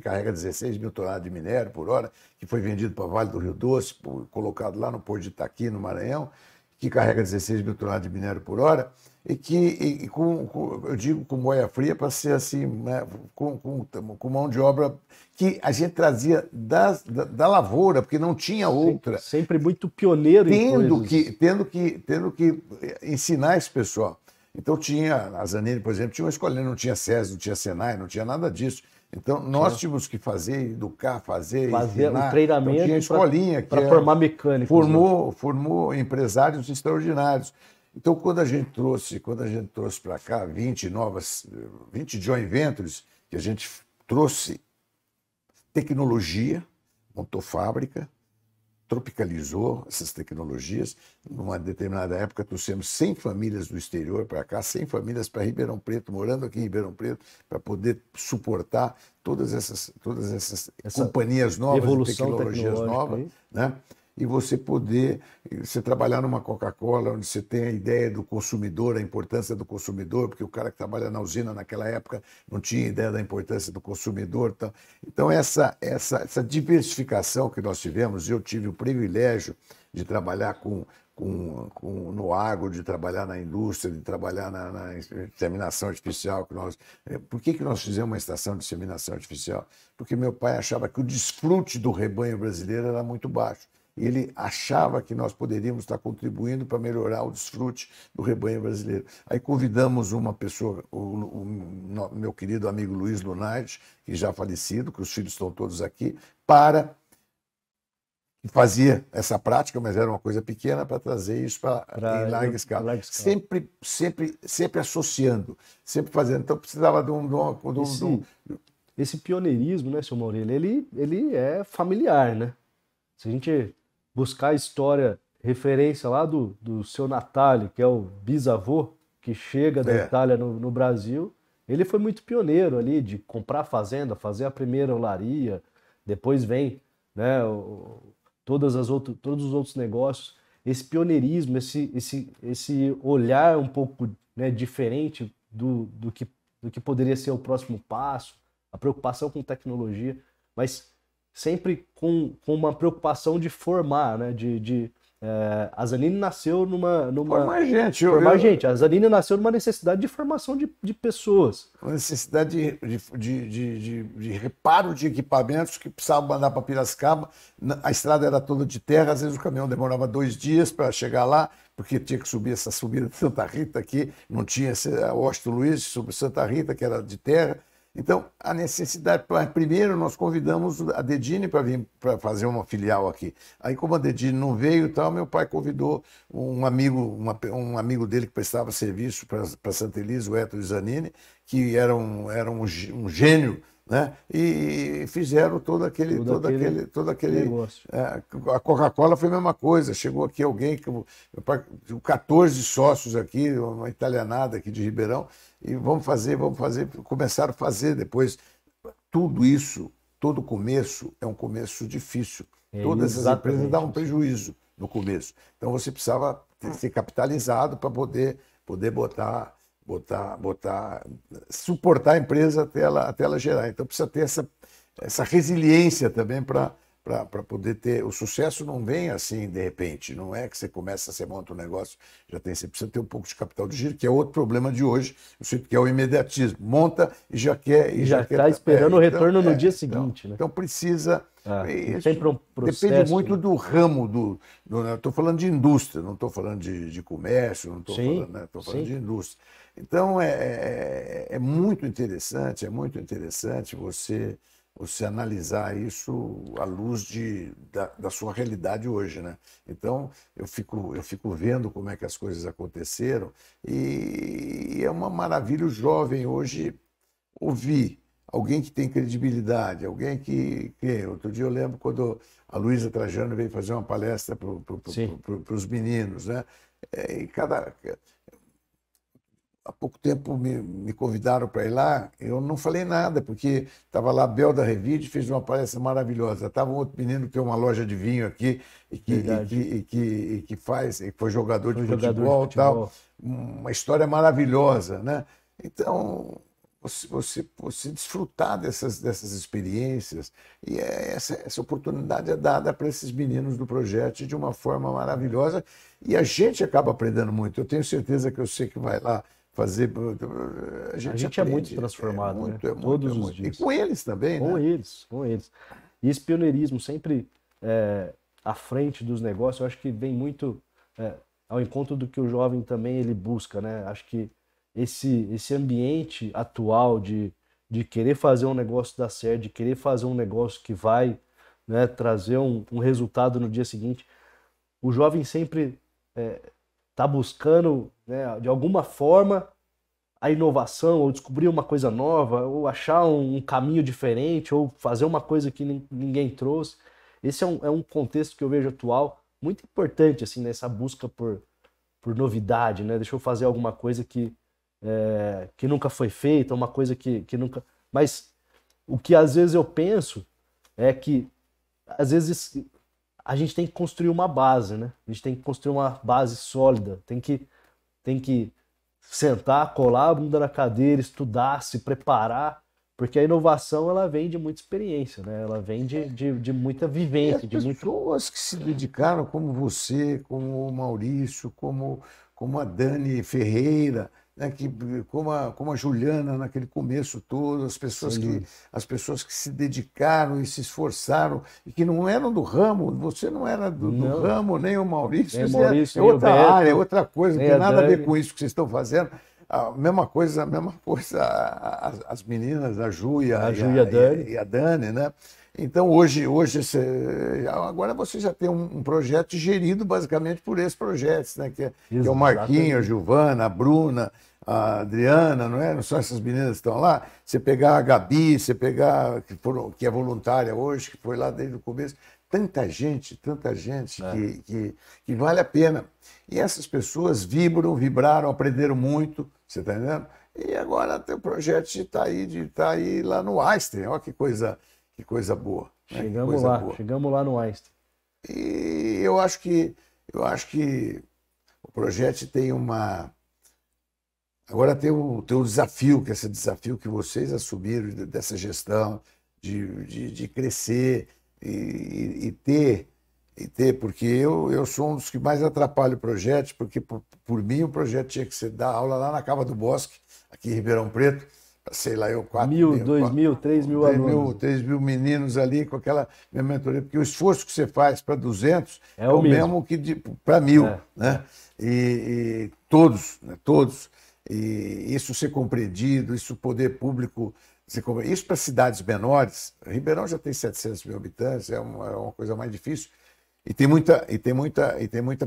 carrega 16 mil toneladas de minério por hora, que foi vendido para Vale do Rio Doce, colocado lá no Porto de Itaqui, no Maranhão, que carrega 16 mil toneladas de minério por hora, e que, eu digo, com boia fria, para ser assim, né, com mão de obra que a gente trazia da lavoura, porque não tinha outra. Sempre muito pioneiro tendo que ensinar esse pessoal. Então tinha, a Zanini, por exemplo, tinha uma escolinha, não tinha SESI, não tinha Senai, não tinha nada disso. Então nós tínhamos que educar, ensinar. Um treinamento, então, tinha escolinha para formar mecânicos. Formou empresários extraordinários. Então quando a gente trouxe para cá 20 joint ventures, que a gente trouxe tecnologia, montou fábrica, tropicalizou essas tecnologias. Numa determinada época, trouxemos 100 famílias do exterior para cá, 100 famílias para Ribeirão Preto, morando aqui em Ribeirão Preto, para poder suportar todas essas companhias novas, tecnologias novas, né? E você trabalhar numa Coca-Cola, onde você tem a ideia do consumidor, a importância do consumidor, porque o cara que trabalha na usina naquela época não tinha ideia da importância do consumidor. Então essa diversificação que nós tivemos, eu tive o privilégio de trabalhar no agro, de trabalhar na indústria, de trabalhar na inseminação artificial. Por que nós fizemos uma estação de inseminação artificial? Porque meu pai achava que o desfrute do rebanho brasileiro era muito baixo. Ele achava que nós poderíamos estar contribuindo para melhorar o desfrute do rebanho brasileiro. Aí convidamos uma pessoa, o meu querido amigo Luiz Lunardi, que já falecido, que os filhos estão todos aqui, fazia essa prática, mas era uma coisa pequena, para trazer isso em larga escala. Sempre associando, sempre fazendo. Então precisava esse pioneirismo, né, seu Maurílio, ele é familiar, né? Se a gente buscar a história, referência lá do seu Natale, que é o bisavô que chega da Itália no Brasil, ele foi muito pioneiro ali de comprar fazenda, fazer a primeira olaria, depois vem, né, todos os outros negócios. Esse pioneirismo, esse olhar um pouco, né, diferente do que poderia ser o próximo passo, a preocupação com tecnologia, mas sempre com uma preocupação de formar, né? A Zanini nasceu numa Formar gente. formar gente. A Zanini nasceu numa necessidade de formação de pessoas. Uma necessidade de reparo de equipamentos que precisavam mandar para Piracicaba. A estrada era toda de terra, às vezes o caminhão demorava 2 dias para chegar lá, porque tinha que subir essa subida de Santa Rita aqui, não tinha o Washington Luiz sobre Santa Rita, que era de terra. Então, a necessidade, primeiro nós convidamos a Dedini para vir para fazer uma filial aqui. Aí, como a Dedini não veio e tal, meu pai convidou um amigo dele que prestava serviço para Santa Elisa, o Héctor Zanini, que era um gênio, né? E fizeram todo aquele negócio. A Coca-Cola foi a mesma coisa. Chegou aqui alguém, meu pai, 14 sócios aqui, uma italianada aqui de Ribeirão, e vamos fazer. Começaram a fazer depois. Tudo isso, todo começo é um começo difícil. Todas as empresas dão um prejuízo no começo. Então você precisava ser capitalizado para poder suportar a empresa até ela gerar. Então precisa ter essa resiliência também para poder ter. O sucesso não vem assim de repente, não é que você começa, você monta um negócio, você precisa ter um pouco de capital de giro, que é outro problema de hoje, que é o imediatismo. Monta e já quer. E já está esperando o retorno no dia seguinte. Então precisa. Sempre um processo, depende muito do ramo estou falando de indústria, não estou falando de comércio, não estou falando, né, estou falando de indústria. Então é muito interessante você analisar isso à luz da sua realidade hoje, né? Então eu fico vendo como é que as coisas aconteceram e é uma maravilha o jovem hoje ouvir alguém que tem credibilidade, alguém que... Outro dia eu lembro quando a Luísa Trajano veio fazer uma palestra para os meninos, né? Há pouco tempo me convidaram para ir lá, eu não falei nada, porque estava lá a Bel da Revide, fez uma palestra maravilhosa. Estava um outro menino que tem uma loja de vinho aqui e que foi jogador de futebol. Tal. Uma história maravilhosa, né? Então, você desfrutar dessas experiências, e essa oportunidade é dada para esses meninos do projeto de uma forma maravilhosa, e a gente acaba aprendendo muito. Eu tenho certeza que eu sei que vai lá fazer. A gente é muito transformado, né? Todos os dias. E com eles também, com né? Com eles. E esse pioneirismo sempre à frente dos negócios, eu acho que vem muito ao encontro do que o jovem também ele busca, né? Acho que esse ambiente atual de querer fazer um negócio dar certo, de querer fazer um negócio que vai, né, trazer um resultado no dia seguinte, o jovem sempre está buscando, né, de alguma forma, a inovação, ou descobrir uma coisa nova, ou achar um caminho diferente, ou fazer uma coisa que ninguém trouxe. Esse é um contexto que eu vejo atual muito importante, assim, nessa busca por novidade, né? Deixa eu fazer alguma coisa que nunca foi feita, uma coisa que nunca... Mas o que às vezes eu penso é que, às vezes, a gente tem que construir uma base, né? A gente tem que construir uma base sólida, tem que sentar, colar a bunda na cadeira, estudar, se preparar, porque a inovação ela vem de muita experiência, né? Ela vem de muita vivência. E as pessoas que se dedicaram, como você, como o Maurício, como a Dani Ferreira, né, como a Juliana naquele começo todo, as pessoas que se dedicaram e se esforçaram e que não eram do ramo, você não era do ramo, nem o Maurício, é outra área, é outra coisa, não tem nada a ver com isso que vocês estão fazendo. A mesma coisa, as meninas, a Ju e a Dani, né? Então, hoje agora você já tem um projeto gerido basicamente por esses projetos, né? Que é o Marquinhos, a Giovana, a Bruna, a Adriana, não é? Não são essas meninas que estão lá? Você pegar a Gabi, você pegar, que é voluntária hoje, que foi lá desde o começo. Tanta gente que vale a pena. E essas pessoas vibraram, aprenderam muito, você está entendendo? E agora tem o projeto tá aí lá no Einstein. Olha que coisa boa. Né? Chegamos lá no Einstein. E eu acho que o projeto tem uma. Agora tem um desafio, que é esse desafio que vocês assumiram dessa gestão, de crescer e ter, porque eu sou um dos que mais atrapalha o projeto, porque por mim o projeto tinha que ser dar aula lá na Cava do Bosque, aqui em Ribeirão Preto, sei lá, 1.000, 2.000, 3.000 alunos. 3.000 meninos ali com aquela minha mentoria, porque o esforço que você faz para 200 é o mesmo que para 1.000, né? E todos, né? Todos. E isso ser compreendido, isso o poder público, isso para cidades menores. Ribeirão já tem 700 mil habitantes, é uma coisa mais difícil. E tem muita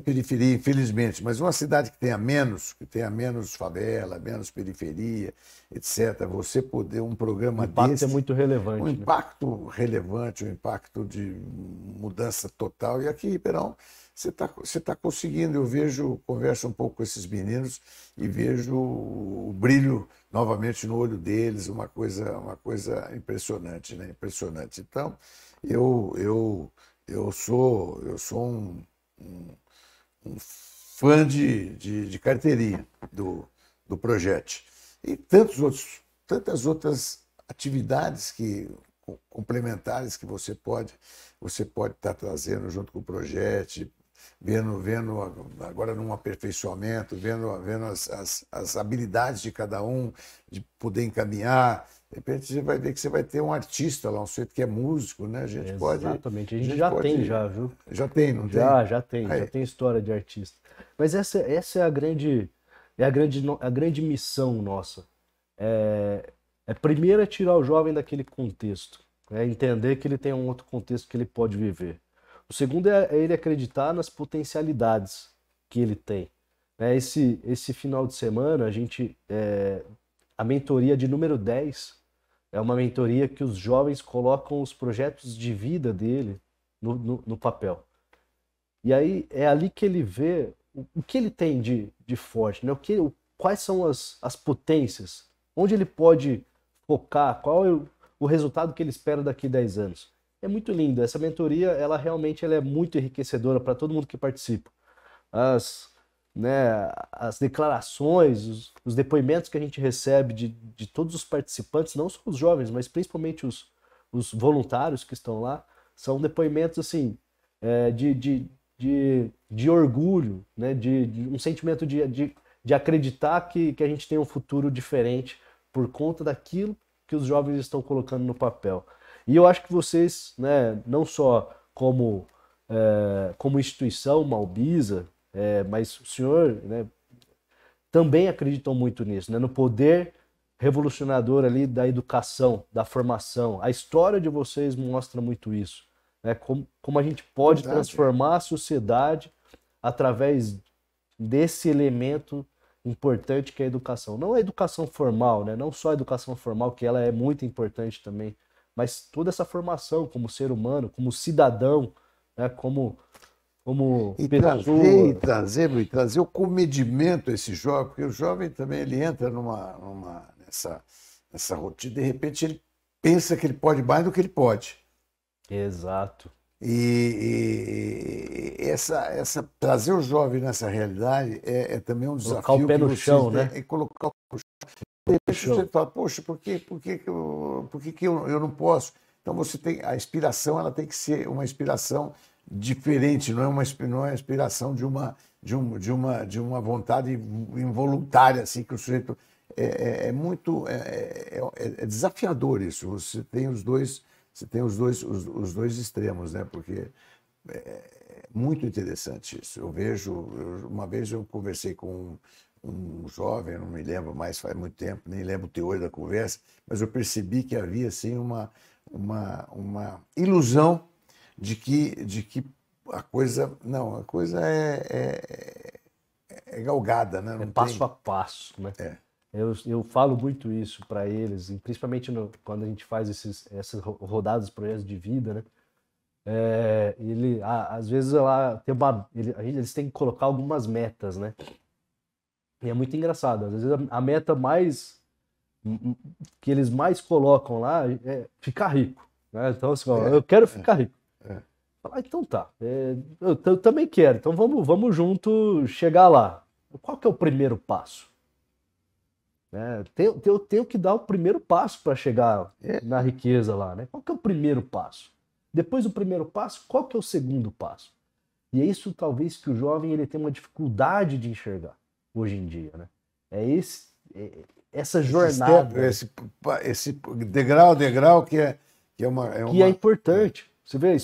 periferia, infelizmente. Mas uma cidade que tenha menos favela, menos periferia, etc., você poder um programa desse... O impacto é muito relevante. Um impacto relevante, um impacto de mudança total. E aqui em Ribeirão, você tá conseguindo. Converso um pouco com esses meninos e vejo o brilho novamente no olho deles, uma coisa impressionante, né? Impressionante. Então, eu sou um fã de carteirinha do projeto. E tantas outras atividades complementares que você pode estar trazendo junto com o projeto, vendo agora num aperfeiçoamento, vendo as habilidades de cada um, de poder encaminhar. De repente você vai ver que você vai ter um artista lá, um sujeito que é músico, né? A gente Exatamente, a gente já tem, viu? Já tem, não tem? Já tem história de artista. Mas essa é a grande missão nossa. Primeiro é tirar o jovem daquele contexto, é entender que ele tem um outro contexto que ele pode viver. O segundo é ele acreditar nas potencialidades que ele tem. Esse final de semana, a mentoria de número 10 é uma mentoria que os jovens colocam os projetos de vida dele no papel. E aí é ali que ele vê o que ele tem de forte, né? Quais são as potências, onde ele pode focar, qual é o resultado que ele espera daqui a 10 anos. É muito lindo. Essa mentoria, ela realmente é muito enriquecedora para todo mundo que participa. As declarações, os depoimentos que a gente recebe de todos os participantes, não só os jovens, mas principalmente os voluntários que estão lá, são depoimentos assim, de orgulho, né? de um sentimento de acreditar que a gente tem um futuro diferente por conta daquilo que os jovens estão colocando no papel. E eu acho que vocês, né, não só como instituição, Malbisa, mas o senhor, né, também acreditam muito nisso, né, no poder revolucionador ali da educação, da formação. A história de vocês mostra muito isso, né, como a gente pode transformar a sociedade através desse elemento importante que é a educação. Não a educação formal, né, não só a educação formal, que ela é muito importante também, mas toda essa formação como ser humano, como cidadão, né, como trazer o comedimento a esse jovem, porque o jovem também ele entra nessa rotina, de repente ele pensa que ele pode mais do que ele pode. Exato. E trazer o jovem nessa realidade é também um desafio. Colocar o pé no chão, né? É colocar o pé no chão. De repente você fala, poxa, por que eu não posso? Então você tem a inspiração, ela tem que ser uma inspiração diferente, não é uma inspiração de uma vontade involuntária, assim, que o sujeito é desafiador isso. Você tem os dois extremos, né? Porque é muito interessante isso. Uma vez eu conversei com um jovem, não me lembro mais, faz muito tempo, nem lembro o teor da conversa, mas eu percebi que havia assim uma ilusão de que a coisa é galgada, né? Passo a passo, né? Eu falo muito isso para eles, e principalmente quando a gente faz essas rodadas, projetos de vida, né? Às vezes lá tem eles têm que colocar algumas metas, né? E é muito engraçado. Às vezes a meta mais que eles mais colocam lá é ficar rico, né? Então, assim, ó, eu quero ficar rico. Então tá, eu também quero, então vamos junto chegar lá. Qual que é o primeiro passo? Eu tenho que dar o primeiro passo para chegar na riqueza lá, né? Qual que é o primeiro passo? Depois do primeiro passo, qual que é o segundo passo? E é isso talvez que o jovem ele tem uma dificuldade de enxergar hoje em dia, né? Essa jornada esse degrau a degrau que é importante. Você vê a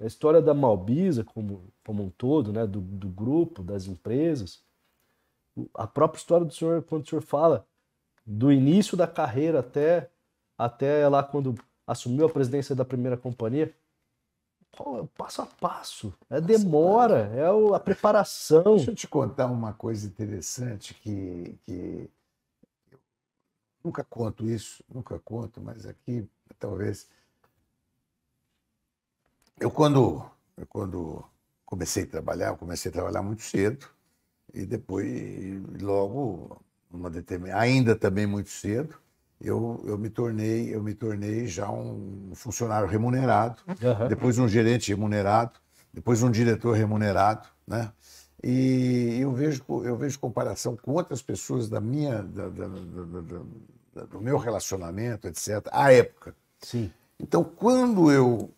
história da Malbisa como um todo, né? Do grupo, das empresas. A própria história do senhor, quando o senhor fala do início da carreira até lá quando assumiu a presidência da primeira companhia, qual é o passo a passo? Demora, a preparação. Deixa eu te contar uma coisa interessante que eu nunca conto isso, nunca conto, mas aqui talvez. Quando comecei a trabalhar muito cedo e depois, logo, ainda também muito cedo, eu me tornei já um funcionário remunerado, depois um gerente remunerado, depois um diretor remunerado, né? E eu vejo comparação com outras pessoas do meu relacionamento, etc., à época. Sim. Então, quando eu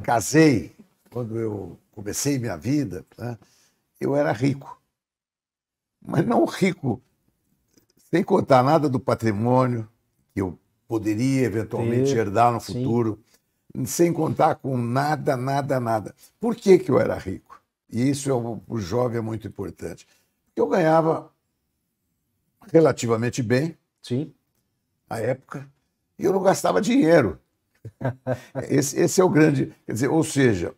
casei, quando eu comecei minha vida, né, eu era rico. Mas não rico sem contar nada do patrimônio que eu poderia eventualmente herdar no futuro, sem contar com nada, nada, nada. Por que eu era rico? E isso o jovem é muito importante. Porque eu ganhava relativamente bem, à época, e eu não gastava dinheiro. Esse é o grande, quer dizer, ou seja,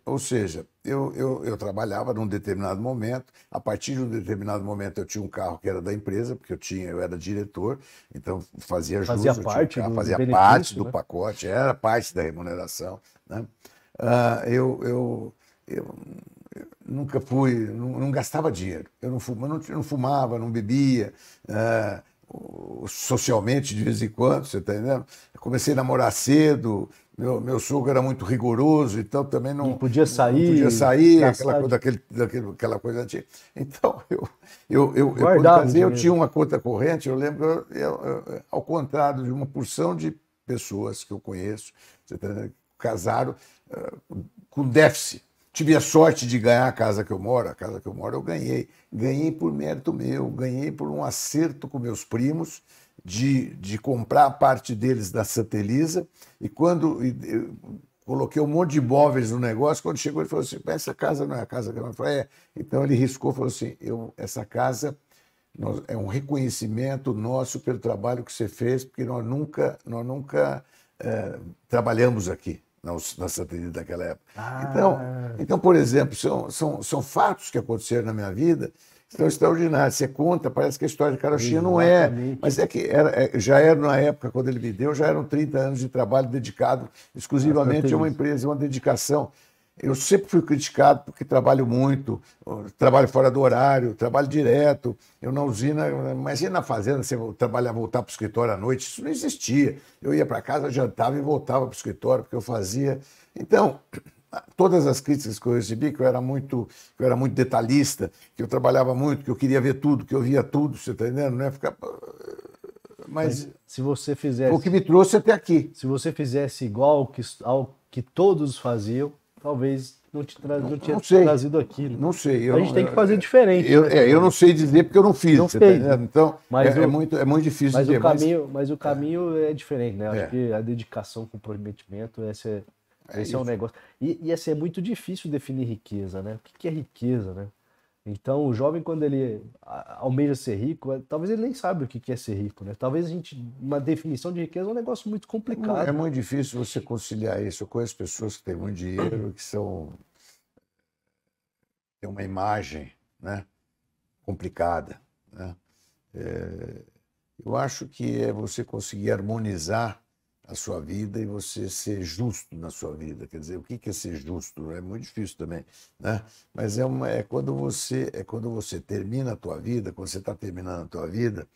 eu trabalhava num determinado momento, a partir de um determinado momento eu tinha um carro que era da empresa, porque eu era diretor, então fazia jus, fazia parte do pacote, era parte da remuneração, né? Eu nunca não gastava dinheiro, eu não fumava, não bebia, socialmente de vez em quando, você está entendendo? Eu comecei a namorar cedo, meu sogro era muito rigoroso, então também não podia sair, aquela coisa antiga. Então, quando casei, eu tinha uma conta corrente, eu lembro, ao contrário de uma porção de pessoas que eu conheço, você tá entendendo? Casaram com déficit. Tive a sorte de ganhar a casa que eu moro. A casa que eu moro eu ganhei. Ganhei por mérito meu, ganhei por um acerto com meus primos de comprar a parte deles da Santa Elisa. E quando eu coloquei um monte de imóveis no negócio, quando chegou ele falou assim, essa casa não é a casa que eu falei, Então ele riscou e falou assim, essa casa é um reconhecimento nosso pelo trabalho que você fez, porque nós nunca trabalhamos aqui na Santa Elisa daquela época. Então, por exemplo, são fatos que aconteceram na minha vida que são extraordinários. Você conta, parece que a história de carochinha não é, mas é que já era na época, quando ele me deu, já eram 30 anos de trabalho dedicado exclusivamente a uma empresa, uma dedicação. Eu sempre fui criticado porque trabalho muito, trabalho fora do horário, trabalho direto. Eu na usina, imagina na fazenda, você trabalhar, voltar para o escritório à noite, isso não existia. Eu ia para casa, jantava e voltava para o escritório, porque eu fazia. Então, todas as críticas que eu recebi, que eu era muito detalhista, que eu trabalhava muito, que eu queria ver tudo, que eu via tudo, você está entendendo? Não é ficar... Mas se você fizesse... Foi o que me trouxe até aqui. Se você fizesse igual ao que todos faziam, talvez não tinha trazido aqui. Né? Não sei. A gente tem que fazer diferente. Eu não sei dizer porque eu não fiz. Não fez, tá então, é muito difícil dizer. Mas o caminho é diferente, né? Acho que a dedicação, comprometimento, esse é um negócio. E assim, é muito difícil definir riqueza, né? O que é riqueza, né? Então, o jovem, quando ele almeja ser rico, talvez ele nem sabe o que é ser rico, né? Talvez uma definição de riqueza é um negócio muito complicado. É muito difícil você conciliar isso. Eu conheço pessoas que têm muito dinheiro, que têm uma imagem, né, complicada, né? Eu acho que é você conseguir harmonizar a sua vida e você ser justo na sua vida. Quer dizer, o que é ser justo? É muito difícil também, né? Mas é quando você termina a tua vida, quando você está terminando a tua vida,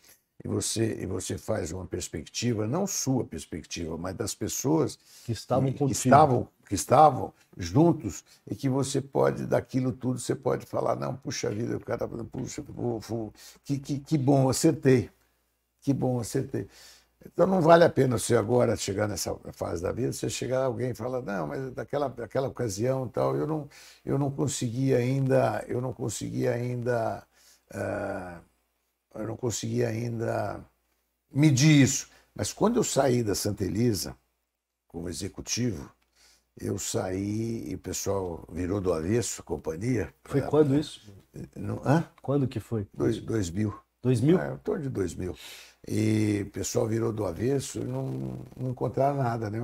e você faz uma perspectiva, não sua perspectiva, mas das pessoas Que estavam que contigo. estavam juntos, e que você pode, daquilo tudo, você pode falar, não, puxa vida, o cara, puxa, que bom, acertei. Que bom, acertei. Então não vale a pena você agora chegar nessa fase da vida, você chegar alguém e falar, não, mas daquela ocasião tal, ah, eu não conseguia ainda medir isso. Mas quando eu saí da Santa Elisa como executivo, eu saí e o pessoal virou do avesso, a companhia. Foi quando isso? Hã? Quando que foi? 2000. 2000? Em torno de 2000. E o pessoal virou do avesso e não encontraram nada, né?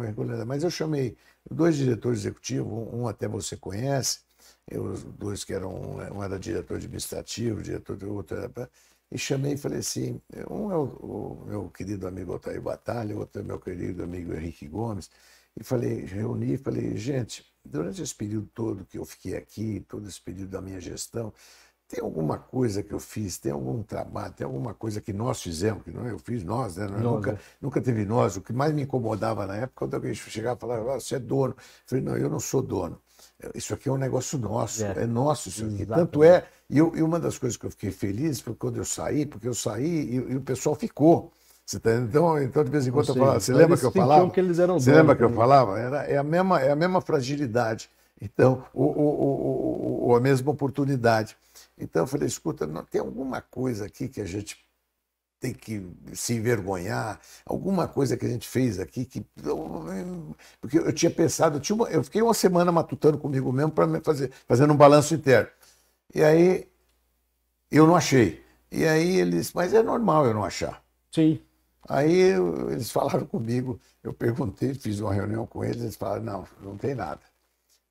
Mas eu chamei dois diretores executivos, um até você conhece, os dois que eram, um era diretor administrativo, diretor do outro era. E chamei e falei assim: um é o meu querido amigo Altair Batalha, o outro é meu querido amigo Henrique Gomes. E falei, reuni e falei, gente, durante esse período todo que eu fiquei aqui, todo esse período da minha gestão, tem alguma coisa que eu fiz, tem algum trabalho, tem alguma coisa que nós fizemos, que não eu fiz, nós, né? Nós, Nunca, né? nunca teve nós. O que mais me incomodava na época, quando alguém chegava e falava, você é dono. Eu falei, não, eu não sou dono. Isso aqui é um negócio nosso, É, é nosso isso aqui. Tanto exatamente. é, e uma das coisas que eu fiquei feliz foi quando eu saí, porque eu saí e o pessoal ficou. Você tá, então, de vez em Ou quando eu seja, falava, você então lembra eles que eu sentiam falava? que eles eram Você donos lembra que eu também. falava? É a mesma fragilidade. Então, a mesma oportunidade. Então eu falei, escuta, não, tem alguma coisa aqui que a gente tem que se envergonhar, alguma coisa que a gente fez aqui que. Porque eu tinha pensado, eu fiquei uma semana matutando comigo mesmo para fazendo um balanço interno. E aí eu não achei. E aí mas é normal eu não achar. Sim. Aí eles falaram comigo, eu perguntei, fiz uma reunião com eles falaram, não, não tem nada.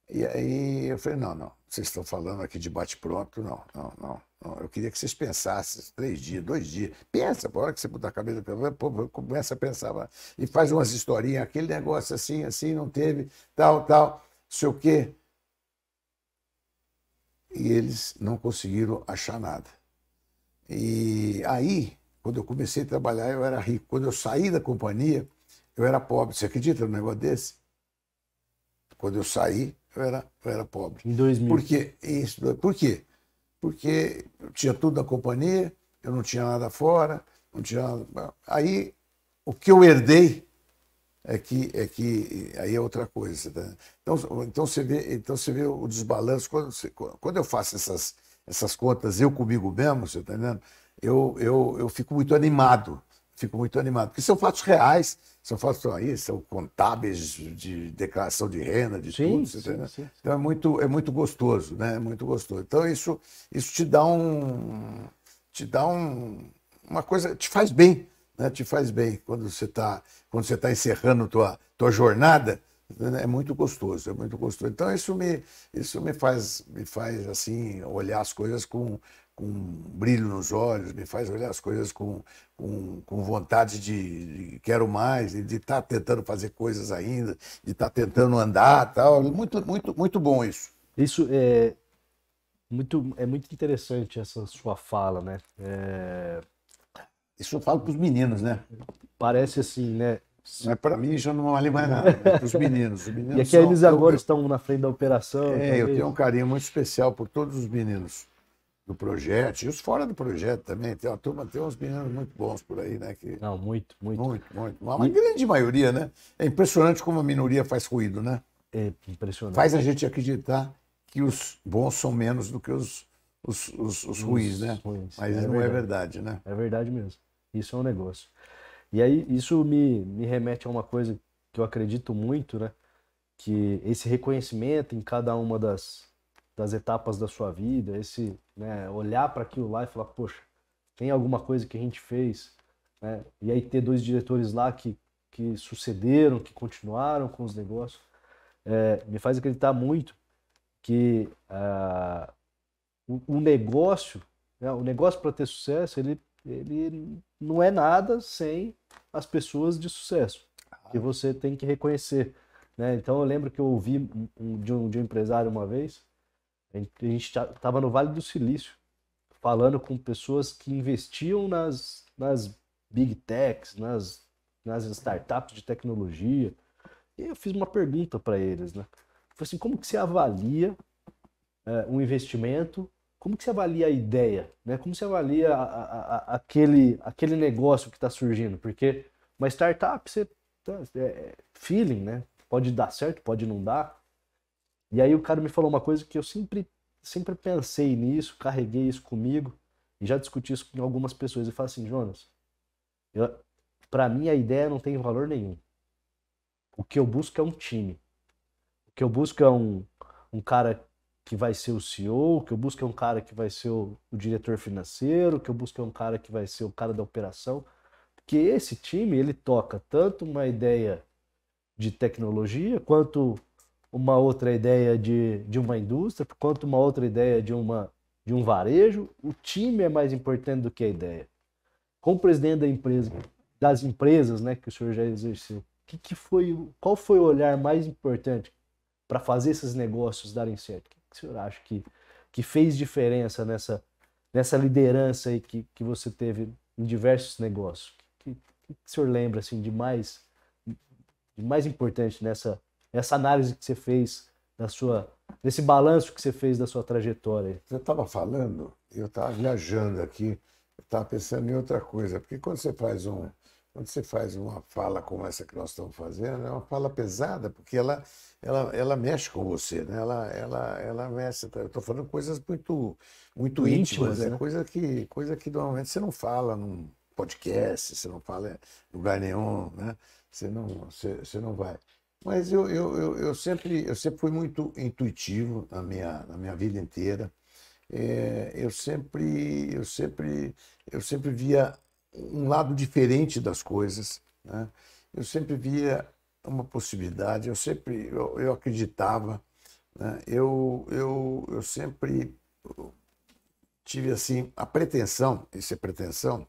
E aí eu falei, não, não, vocês estão falando aqui de bate-pronto, não, não, não, não. Eu queria que vocês pensassem 3 dias, 2 dias. Pensa, a hora que você botar a cabeça, pô, começa a pensar e faz umas historinhas, aquele negócio assim, assim, não teve, tal, tal, não sei o quê. E eles não conseguiram achar nada. E aí, quando eu comecei a trabalhar, eu era rico. Quando eu saí da companhia, eu era pobre. Você acredita num negócio desse? Quando eu saí, eu era pobre. Em 2000. Por quê? Isso, por quê? Porque eu tinha tudo na companhia, eu não tinha nada fora, não tinha nada. Aí, o que eu herdei é que aí é outra coisa. Tá? Então você vê o desbalanço. Quando eu faço essas contas, eu comigo mesmo, você está entendendo? Eu fico muito animado. Fico muito animado. Porque são fatos reais, são contábeis de declaração de renda, de Sim, tudo, você sim, entendeu? sim. Então é muito gostoso, né? É muito gostoso. Então isso te dá uma coisa, te faz bem, né? Te faz bem quando você tá encerrando tua jornada, né? É muito gostoso, é muito gostoso. Então isso me faz assim olhar as coisas com um brilho nos olhos, me faz olhar as coisas com vontade de quero mais, de estar tentando fazer coisas ainda, de estar tentando andar, tal. Muito, muito, muito bom isso. Isso é muito interessante essa sua fala, né? Isso eu falo para os meninos, né? Parece assim, né? Não é para mim, já não vale mais nada, mas para os meninos. Os E meninos aqui são. eles agora estão na frente da operação, Eu talvez. tenho um carinho muito especial por todos os meninos do projeto, e os fora do projeto também. Tem uma turma, tem uns meninos muito bons por aí, né? Que, Não, muito, muito. muito, muito. Uma E grande maioria, né? É impressionante como a minoria faz ruído, né? é impressionante. Faz a gente acreditar que os bons são menos do que os ruins, né? Ruins. Mas não é verdade, né? É verdade mesmo. Isso é um negócio. E aí, isso me remete a uma coisa que eu acredito muito, né? Que esse reconhecimento em cada uma das etapas da sua vida, esse, né, olhar para aquilo lá e falar, poxa, tem alguma coisa que a gente fez, né? E aí ter dois diretores lá que sucederam, que continuaram com os negócios, me faz acreditar muito que o negócio, né, o negócio para ter sucesso, ele não é nada sem as pessoas de sucesso, que você tem que reconhecer, né? Então eu lembro que eu ouvi de um empresário uma vez, a gente estava no Vale do Silício, falando com pessoas que investiam nas big techs, nas startups de tecnologia. E eu fiz uma pergunta para eles, né? Falei assim, como que você avalia um investimento? Como que você avalia a ideia, né? Como você avalia aquele negócio que está surgindo? Porque uma startup, você feeling, né? Pode dar certo, pode não dar. E aí o cara me falou uma coisa que eu sempre pensei nisso, carreguei isso comigo e já discuti isso com algumas pessoas. E falo assim, Jonas, para mim a ideia não tem valor nenhum. O que eu busco é um time. O que eu busco é um cara que vai ser o CEO, o que eu busco é um cara que vai ser o diretor financeiro, o que eu busco é um cara que vai ser o cara da operação. Porque esse time, ele toca tanto uma ideia de tecnologia, quanto uma outra ideia de uma indústria, quanto uma outra ideia de um varejo. O time é mais importante do que a ideia. Como presidente da empresa, das empresas, né, que o senhor já exerceu, qual foi o olhar mais importante para fazer esses negócios darem certo? O que o senhor acha que fez diferença nessa liderança aí que você teve em diversos negócios? O que o senhor lembra assim, de mais importante nessa análise que você fez nesse balanço que você fez da sua trajetória? Você estava falando, eu estava viajando aqui, eu estava pensando em outra coisa, porque quando você faz uma fala como essa que nós estamos fazendo, é uma fala pesada, porque ela mexe com você, né? Ela mexe. Eu estou falando coisas muito íntimas, Íntimas, né? Coisa que normalmente você não fala num podcast, você não fala em lugar nenhum, né? Você não vai. Mas eu sempre fui muito intuitivo na minha vida inteira. Eu sempre via um lado diferente das coisas, né? Eu sempre via uma possibilidade, eu acreditava, né? Eu sempre tive assim a pretensão, isso é pretensão,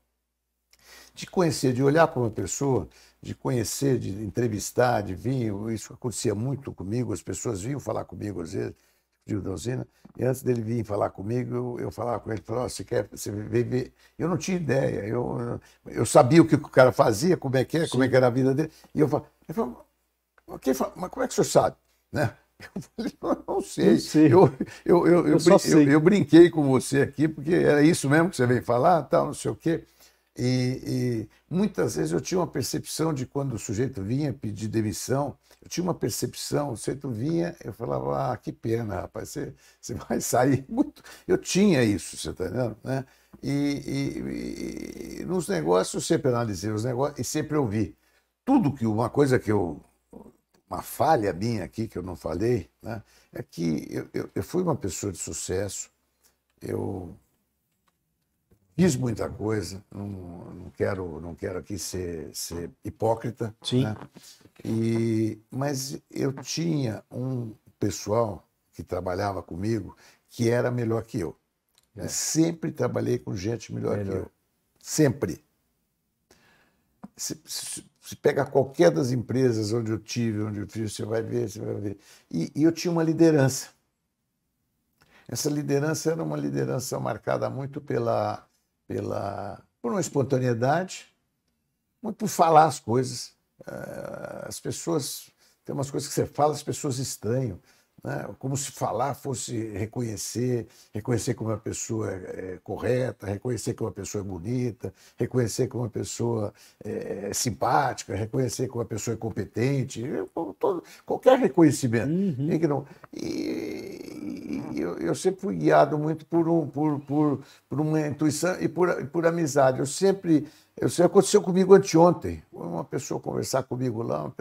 de conhecer, de olhar para uma pessoa, de conhecer, de entrevistar, de vir. Isso acontecia muito comigo, as pessoas vinham falar comigo às vezes, da usina, e antes dele vir falar comigo, eu falava com ele, falava, você veio ver? Eu não tinha ideia, eu sabia o que o cara fazia, como é que era a vida dele, e eu falava, mas como é que o senhor sabe? Né? Eu falei, não sei. Não sei. Só sei. Eu brinquei com você aqui, porque era isso mesmo que você veio falar, tal, não sei o quê. E muitas vezes eu tinha uma percepção de quando o sujeito vinha pedir demissão, eu tinha uma percepção, o sujeito vinha, eu falava, que pena, rapaz, você vai sair muito. Eu tinha isso, você está entendendo? Né? E nos negócios eu sempre analisei os negócios e sempre ouvi. Uma falha minha aqui que eu não falei, né, é que eu fui uma pessoa de sucesso, eu fiz muita coisa, não quero aqui ser hipócrita, Sim. né? Mas eu tinha um pessoal que trabalhava comigo que era melhor que eu. Eu sempre trabalhei com gente melhor que eu. Sempre. Se pega qualquer das empresas onde eu tive, você vai ver. E eu tinha uma liderança. Essa liderança era uma liderança marcada muito por uma espontaneidade, muito por falar as coisas. As pessoas, tem umas coisas que você fala, as pessoas estranham, né? Como se falar fosse reconhecer que uma pessoa é correta, reconhecer que uma pessoa é bonita, reconhecer que uma pessoa é simpática, reconhecer que uma pessoa é competente, qualquer reconhecimento. Uhum. E eu sempre fui guiado muito por uma intuição e por amizade. Isso aconteceu comigo anteontem. Uma pessoa conversar comigo lá, um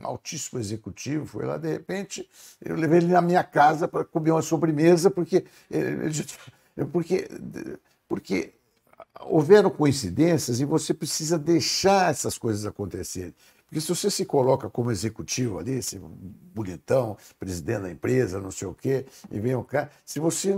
altíssimo executivo, foi lá, de repente, eu levei ele na minha casa para comer uma sobremesa, porque houveram coincidências e você precisa deixar essas coisas acontecerem. Porque se você se coloca como executivo ali, esse bonitão, presidente da empresa, não sei o quê, e vem um cara. Se você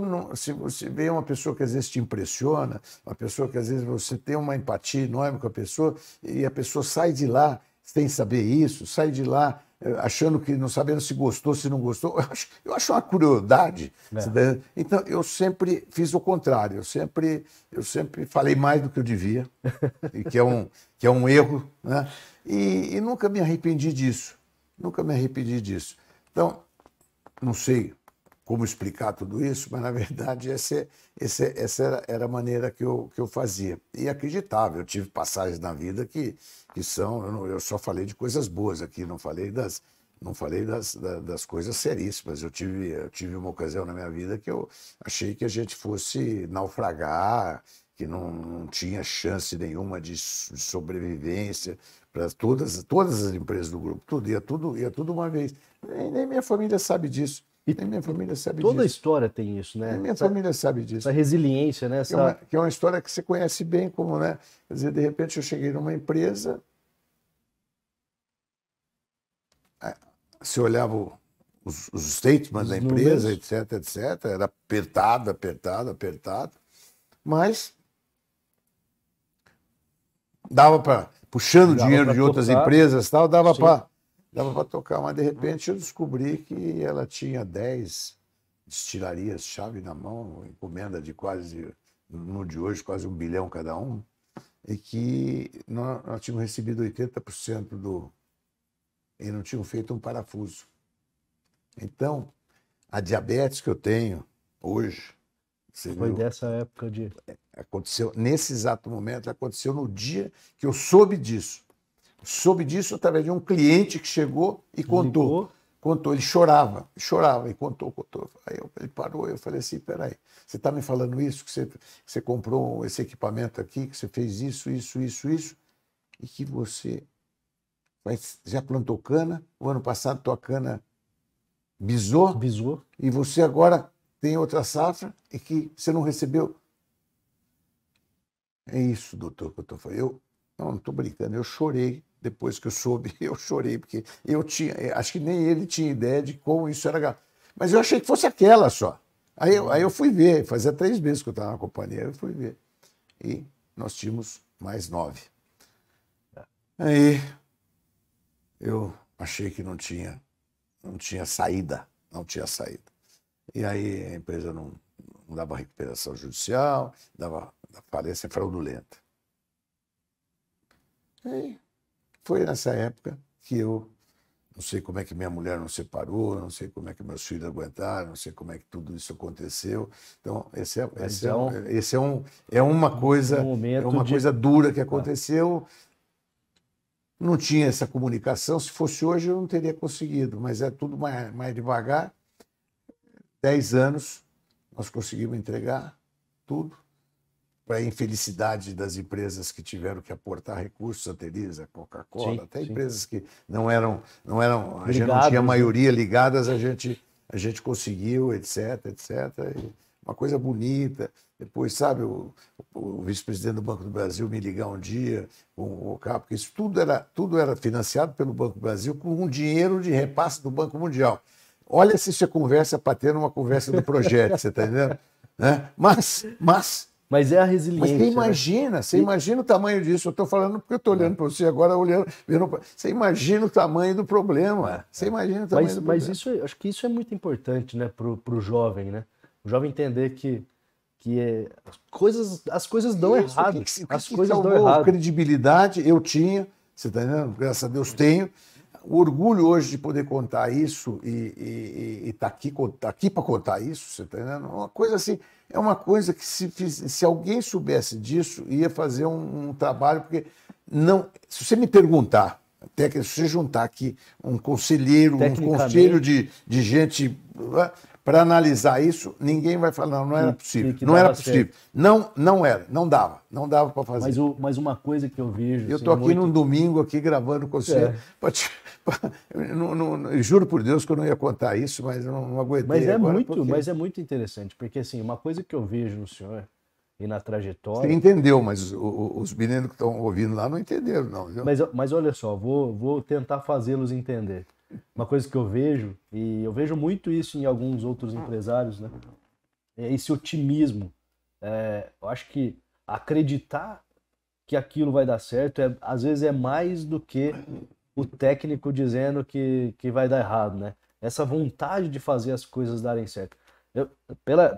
vê uma pessoa que às vezes te impressiona, uma pessoa que às vezes você tem uma empatia enorme com a pessoa, e a pessoa sai de lá sem saber isso, sai de lá achando que não sabendo se gostou, se não gostou, eu acho uma crueldade. Então, eu sempre fiz o contrário, eu sempre falei mais do que eu devia, e que é um erro, né? E nunca me arrependi disso, nunca me arrependi disso. Então, não sei como explicar tudo isso, mas, na verdade, essa era a maneira que eu fazia. E acreditável, eu tive passagens na vida que são... Eu só falei de coisas boas aqui, não falei das coisas seríssimas. Eu tive uma ocasião na minha vida que eu achei que a gente fosse naufragar, que não tinha chance nenhuma de sobrevivência para todas as empresas do grupo. Ia tudo uma vez. Nem minha família sabe disso. Nem minha família sabe Toda a disso. história tem isso, né? Nem minha família sabe disso. Essa resiliência, né? Que é uma história que você conhece bem, como, né? Quer dizer, de repente eu cheguei numa empresa, você olhava os statements da empresa, etc. Era apertado. Mas dava para, puxando dinheiro de outras empresas, tal, dava para tocar. Mas, de repente, eu descobri que ela tinha 10 destilarias, chave na mão, encomenda de quase, no de hoje, quase 1 bilhão cada um, e que nós tínhamos recebido 80% e não tinham feito um parafuso. Então, a diabetes que eu tenho hoje... Foi dessa época de... Aconteceu, nesse exato momento, aconteceu no dia que eu soube disso. Soube disso através de um cliente que chegou e contou. Ele chorava e contou. Aí ele parou, eu falei assim, peraí, você está me falando isso, que você comprou esse equipamento aqui, que você fez isso, e que você já plantou cana, o ano passado tua cana bisou, e você agora tem outra safra e que você não recebeu. É isso, doutor, que eu estou falando. Eu não estou brincando, eu chorei depois que eu soube, eu chorei, porque acho que nem ele tinha ideia de como isso era. Mas eu achei que fosse aquela só. Aí eu fui ver, fazia 3 meses que eu estava na companhia, eu fui ver. E nós tínhamos mais 9. Aí eu achei que não tinha saída, E aí a empresa não dava recuperação judicial, dava falência fraudulenta. E foi nessa época que eu não sei como é que minha mulher não separou, não sei como é que meus filhos aguentaram, não sei como é que tudo isso aconteceu. Então, é uma coisa dura que aconteceu. Não tinha essa comunicação. Se fosse hoje, eu não teria conseguido, mas é tudo mais devagar. 10 anos, nós conseguimos entregar tudo, para a infelicidade das empresas que tiveram que aportar recursos, a Teresa, a Coca-Cola, até empresas que não eram a gente não tinha maioria ligadas, a gente conseguiu, etc. E uma coisa bonita. Depois, sabe, o vice-presidente do Banco do Brasil me ligar um dia, porque isso tudo era financiado pelo Banco do Brasil com um dinheiro de repasse do Banco Mundial. Olha se isso é conversa para ter uma conversa do projeto, você está entendendo? Né? Mas é a resiliência. Mas você imagina o tamanho disso. Eu estou falando porque eu estou olhando para você agora, você imagina o tamanho do problema. Você imagina o tamanho do problema. Mas acho que isso é muito importante, né, para o jovem, né? O jovem entender que as coisas dão errado. As coisas dão errado. Credibilidade eu tinha, você está entendendo? Graças a Deus tenho. O orgulho hoje de poder contar isso e tá aqui para contar isso, você está entendendo? Uma coisa assim, é uma coisa que se alguém soubesse disso, ia fazer um trabalho, porque não, se você me perguntar, até que se você juntar aqui um conselheiro, um conselho de gente para analisar isso, ninguém vai falar, não era possível. Não era possível. Não era, não dava para fazer. Mas uma coisa que eu vejo... Eu estou aqui num domingo aqui gravando com você. Juro por Deus que eu não ia contar isso, mas não aguentei. Mas é muito interessante, porque assim, uma coisa que eu vejo no senhor e na Você trajetória. entendeu, mas os meninos que estão ouvindo lá não entenderam, não, viu? Mas olha só, vou tentar fazê-los entender. Uma coisa que eu vejo, e eu vejo muito isso em alguns outros empresários, né? É esse otimismo. Eu acho que acreditar que aquilo vai dar certo, às vezes é mais do que o técnico dizendo que vai dar errado, né? Essa vontade de fazer as coisas darem certo.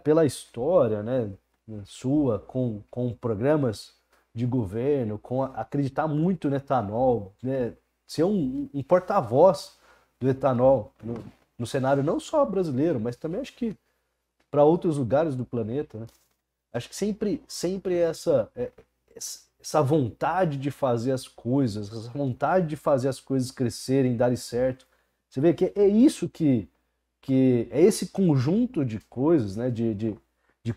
Pela história, né, sua, com programas de governo, acreditar muito no etanol, né, ser um porta-voz do etanol no cenário não só brasileiro, mas também acho que para outros lugares do planeta, né? Acho que sempre essa vontade de fazer as coisas, essa vontade de fazer as coisas crescerem, darem certo. Você vê que é isso que é esse conjunto de coisas, né, de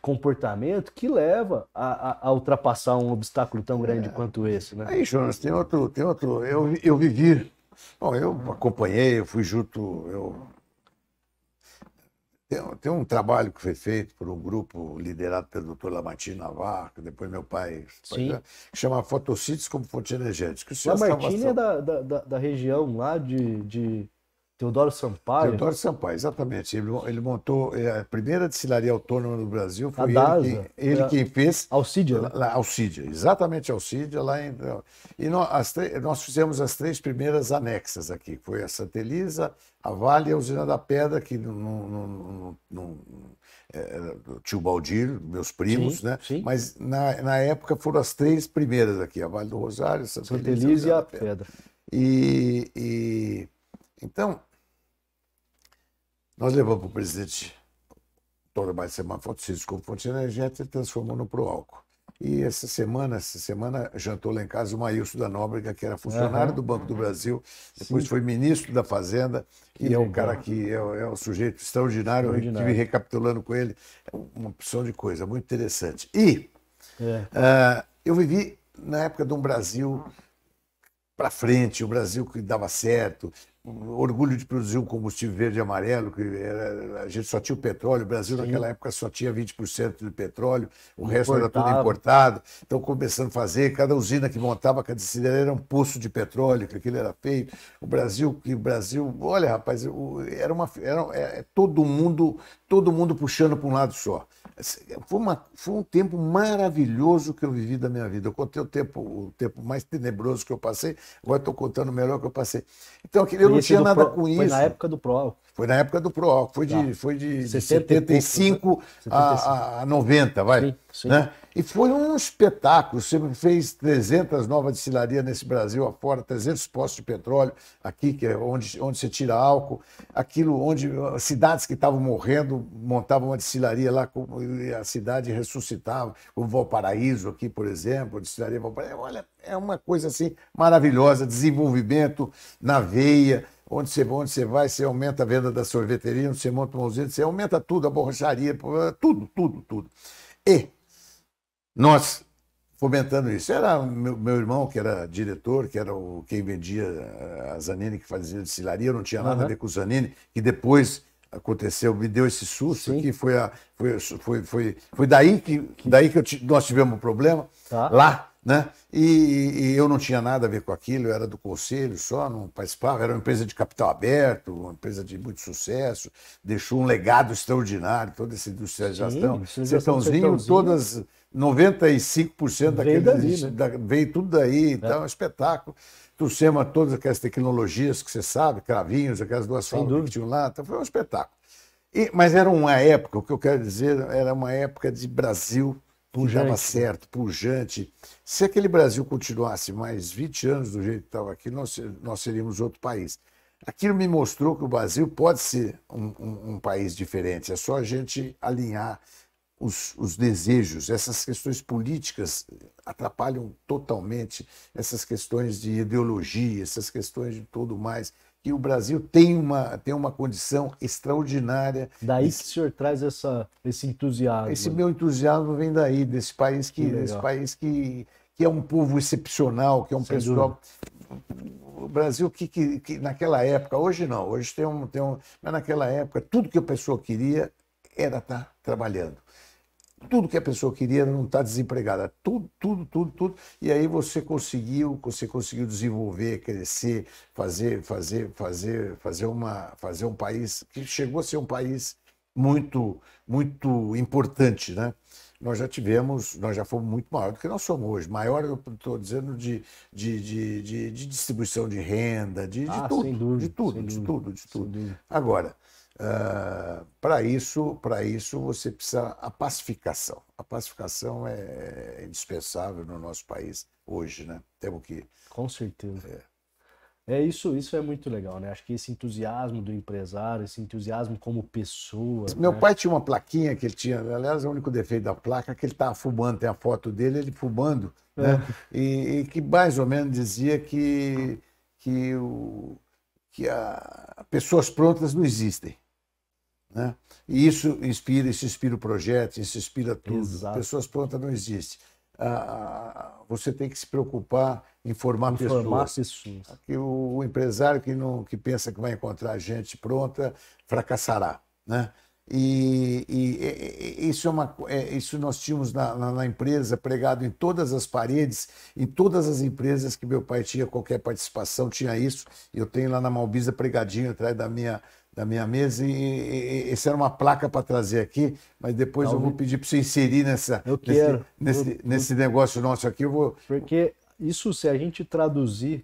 comportamento que leva a ultrapassar um obstáculo tão grande quanto esse, né? Aí, Jonas, tem outro. Eu vivi. Bom, eu acompanhei, eu fui junto. Tem um trabalho que foi feito por um grupo liderado pelo Dr. Lamartine Navarro, que depois meu pai, Sim. que chama Fotossíntese como fonte energética. Lamartine é da região lá de Teodoro Sampaio. Teodoro Sampaio, exatamente. Ele montou a primeira destilaria autônoma no Brasil, A foi DASA. ele quem fez. Alcídia, né? Alcídia, exatamente Alcídia. E nós fizemos as 3 primeiras anexas aqui. Foi a Santa Elisa, a Vale e a Usina da Pedra, que era do tio Baldir, meus primos, Sim, né? sim. Mas na época foram as 3 primeiras aqui, a Vale do Rosário, Santa Elisa e a Pedra. Então, nós levamos para o presidente toda mais semana fotossíntese como fonte energética e transformou no Proálcool. E essa semana jantou lá em casa o Maílson da Nóbrega, que era funcionário do Banco do Brasil, depois foi ministro da Fazenda, e é o cara que é o sujeito extraordinário. Eu estive recapitulando com ele, é uma opção de coisa muito interessante. E eu vivi na época de um Brasil para frente, o Brasil que dava certo, orgulho de produzir um combustível verde e amarelo, a gente só tinha o petróleo, o Brasil naquela época só tinha 20% de petróleo, o resto era tudo importado. Então, começando a fazer, cada usina que montava, cada destilaria era um poço de petróleo, que aquilo era feito. O Brasil, olha, rapaz, todo mundo puxando para um lado só. Foi um tempo maravilhoso que eu vivi da minha vida. Eu contei o tempo mais tenebroso que eu passei, agora estou contando o melhor que eu passei. Então, eu não tinha nada com isso. Foi na época do Proálcool. Foi na época do Proálcool. Foi de 75 a 90, vai. Sim, sim. Né? E foi um espetáculo. Você fez 300 novas destilarias nesse Brasil afora, 300 postos de petróleo aqui, que é onde você tira álcool. Aquilo onde cidades que estavam morrendo montavam uma destilaria lá, e a cidade ressuscitava, como Valparaíso aqui, por exemplo, a destilaria Valparaíso. Olha, é uma coisa assim maravilhosa, desenvolvimento na veia. Onde você vai, você aumenta a venda da sorveteria, onde você monta uma usina, você aumenta tudo, a borracharia, tudo. E nós fomentando isso. Era meu irmão, que era diretor, que era quem vendia a Zanini, que fazia destilaria, eu não tinha nada a ver com o Zanini, que depois aconteceu, me deu esse susto aqui, foi daí que nós tivemos um problema, lá. Né? E eu não tinha nada a ver com aquilo, eu era do conselho só, não participava, era uma empresa de capital aberto, uma empresa de muito sucesso, deixou um legado extraordinário, toda essa industrialização. Sertãozinho, todas, 95% daqueles veio tudo daí, então é um espetáculo. Trouxemos todas aquelas tecnologias que você sabe, cravinhos, aquelas 2 fábricas que tinham lá, então foi um espetáculo. Mas era uma época, o que eu quero dizer, era uma época de Brasil que estava certo, pujante. Se aquele Brasil continuasse mais 20 anos do jeito que estava aqui, nós seríamos outro país. Aquilo me mostrou que o Brasil pode ser um país diferente, é só a gente alinhar os desejos. Essas questões políticas atrapalham totalmente, essas questões de ideologia, essas questões de tudo mais. E o Brasil tem uma condição extraordinária. Daí que o senhor traz esse entusiasmo. Esse meu entusiasmo vem daí, desse país que é um povo excepcional, que é um pessoal... O Brasil que naquela época, hoje não, hoje mas naquela época tudo que a pessoa queria era estar trabalhando. tudo que a pessoa queria não estar desempregada. Tudo, tudo, tudo, tudo. E aí você conseguiu desenvolver, crescer, fazer um país que chegou a ser um país muito, muito importante, né? Nós já fomos muito maior do que nós somos hoje. Maior, eu estou dizendo, de distribuição de renda, de tudo, sem dúvida, de tudo, sem de dúvida, tudo, de sem tudo. dúvida. Agora, para isso você precisa a pacificação. A pacificação é indispensável no nosso país hoje, né? Temos que. Com certeza. Isso é muito legal, né? Acho que esse entusiasmo do empresário, esse entusiasmo como pessoa, Meu né? pai tinha uma plaquinha que ele tinha, aliás, o único defeito da placa é que ele estava fumando, tem a foto dele, ele fumando, né? E que mais ou menos dizia que, o, pessoas prontas não existem, né? E isso inspira o projeto, isso inspira tudo. Exato. Pessoas prontas não existem. Você tem que se preocupar em formar pessoas. Que o empresário que pensa que vai encontrar gente pronta fracassará, né? Isso nós tínhamos na empresa pregado em todas as paredes, em todas as empresas que meu pai tinha qualquer participação, tinha isso. Eu tenho lá na Malbisa pregadinho atrás da minha mesa, e essa era uma placa para trazer aqui, mas depois eu vou pedir para você inserir nesse negócio nosso aqui. Porque isso, se a gente traduzir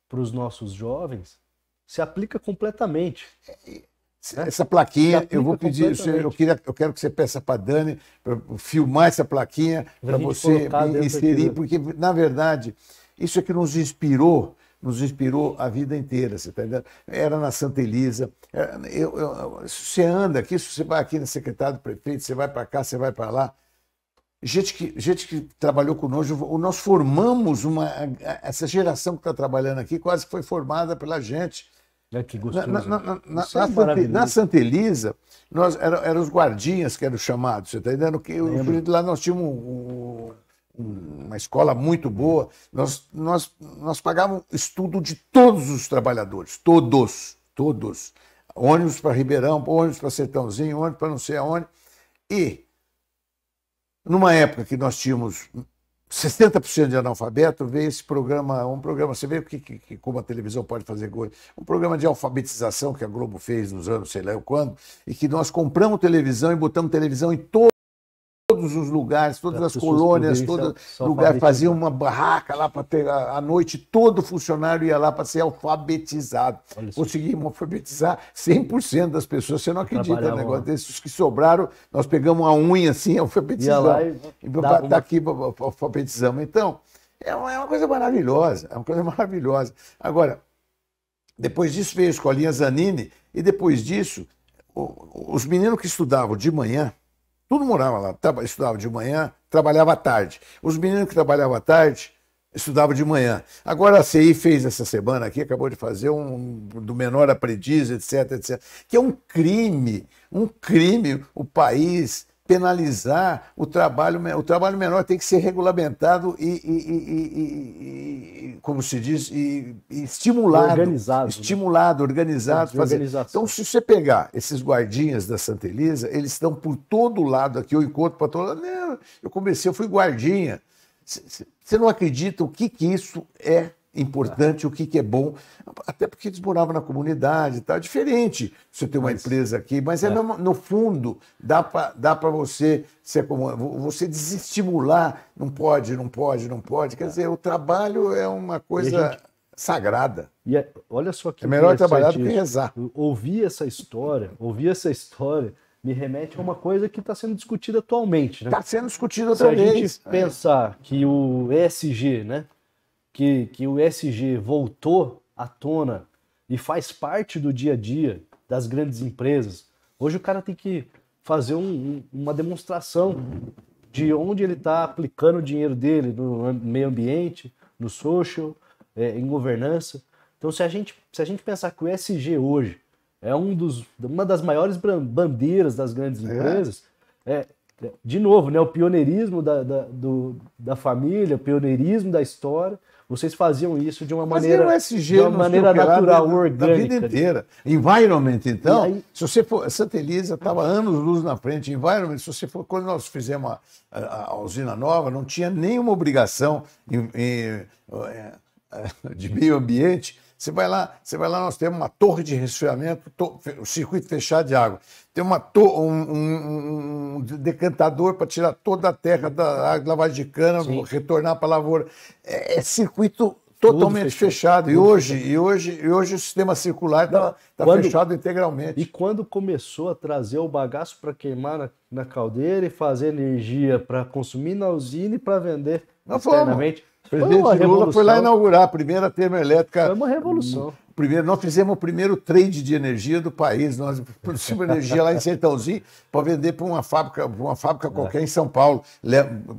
para os nossos jovens, se aplica completamente. Essa plaquinha, eu vou pedir, eu quero que você peça para a Dani para filmar essa plaquinha para você inserir, porque, na verdade, isso é que nos inspirou a vida inteira, você está entendendo? Era na Santa Elisa. Você anda aqui, se você vai aqui na secretária do prefeito, você vai para cá, você vai para lá. Gente que trabalhou conosco, nós formamos essa geração que está trabalhando aqui, quase que foi formada pela gente. Que gostoso. Na Santa Elisa, eram os guardinhas que eram chamados, você está entendendo? Lá nós tínhamos uma escola muito boa, nós pagávamos estudo de todos os trabalhadores, todos. Ônibus para Ribeirão, ônibus para Sertãozinho, ônibus para não sei aonde. E, numa época que nós tínhamos 60% de analfabeto, veio esse programa, você vê como a televisão pode fazer coisa, um programa de alfabetização que a Globo fez nos anos sei lá quando, e que nós compramos televisão e botamos televisão em todos os lugares, todas as colônias, todo lugar, fazia uma barraca lá para ter à noite, todo funcionário ia lá para ser alfabetizado. Conseguimos alfabetizar 100% das pessoas, você não acredita no negócio desses que sobraram, nós pegamos uma unha assim, alfabetizamos. E tá aqui, alfabetizamos. Então, é uma coisa maravilhosa, Agora, depois disso veio a escolinha Zanini, e depois disso, os meninos que estudavam de manhã, tudo morava lá, estudava de manhã, trabalhava à tarde. Os meninos que trabalhavam à tarde estudavam de manhã. Agora a CI fez essa semana aqui, acabou de fazer do menor aprendiz, etc. Que é um crime o país penalizar o trabalho menor, tem que ser regulamentado e como se diz, e estimulado. Organizado. Então, se você pegar esses guardinhas da Santa Elisa, eles estão por todo lado aqui, eu encontro para todo lado. Eu fui guardinha. Você não acredita o que isso é importante, o que é bom, até porque eles moravam na comunidade e tal, é diferente você ter uma empresa aqui, mas no fundo dá para você desestimular, não pode, quer dizer, o trabalho é uma coisa sagrada. Olha só que é melhor trabalhar do que rezar. Ouvir essa história me remete a uma coisa que está sendo discutida atualmente, né? Está sendo discutida outra vez. Se a gente pensar que o ESG, né? Que o ESG voltou à tona e faz parte do dia a dia das grandes empresas. Hoje o cara tem que fazer uma demonstração de onde ele está aplicando o dinheiro dele no meio ambiente, no social, em governança. Então, se a gente pensar que o ESG hoje é uma das maiores bandeiras das grandes empresas, de novo, né, o pioneirismo da família, o pioneirismo da história. vocês faziam isso de uma Mas maneira, o SG de uma maneira natural, da orgânica. vida inteira. Environment, então, E aí- se você for, Santa Elisa estava anos-luz na frente. Environment, se você for, quando nós fizemos a usina nova, não tinha nenhuma obrigação de meio ambiente. Você vai lá, nós temos uma torre de resfriamento, o circuito fechado de água. Tem um decantador para tirar toda a terra da água, lavagem de cana, Sim. retornar para a lavoura. É circuito totalmente fechado. E hoje o sistema circular está fechado integralmente. E quando começou a trazer o bagaço para queimar na caldeira e fazer energia para consumir na usina e para vender externamente, O presidente Lula foi lá inaugurar a primeira termoelétrica. Foi uma revolução. Nós fizemos o primeiro trade de energia do país. Nós produzimos energia lá em Sertãozinho para vender para uma fábrica qualquer em São Paulo,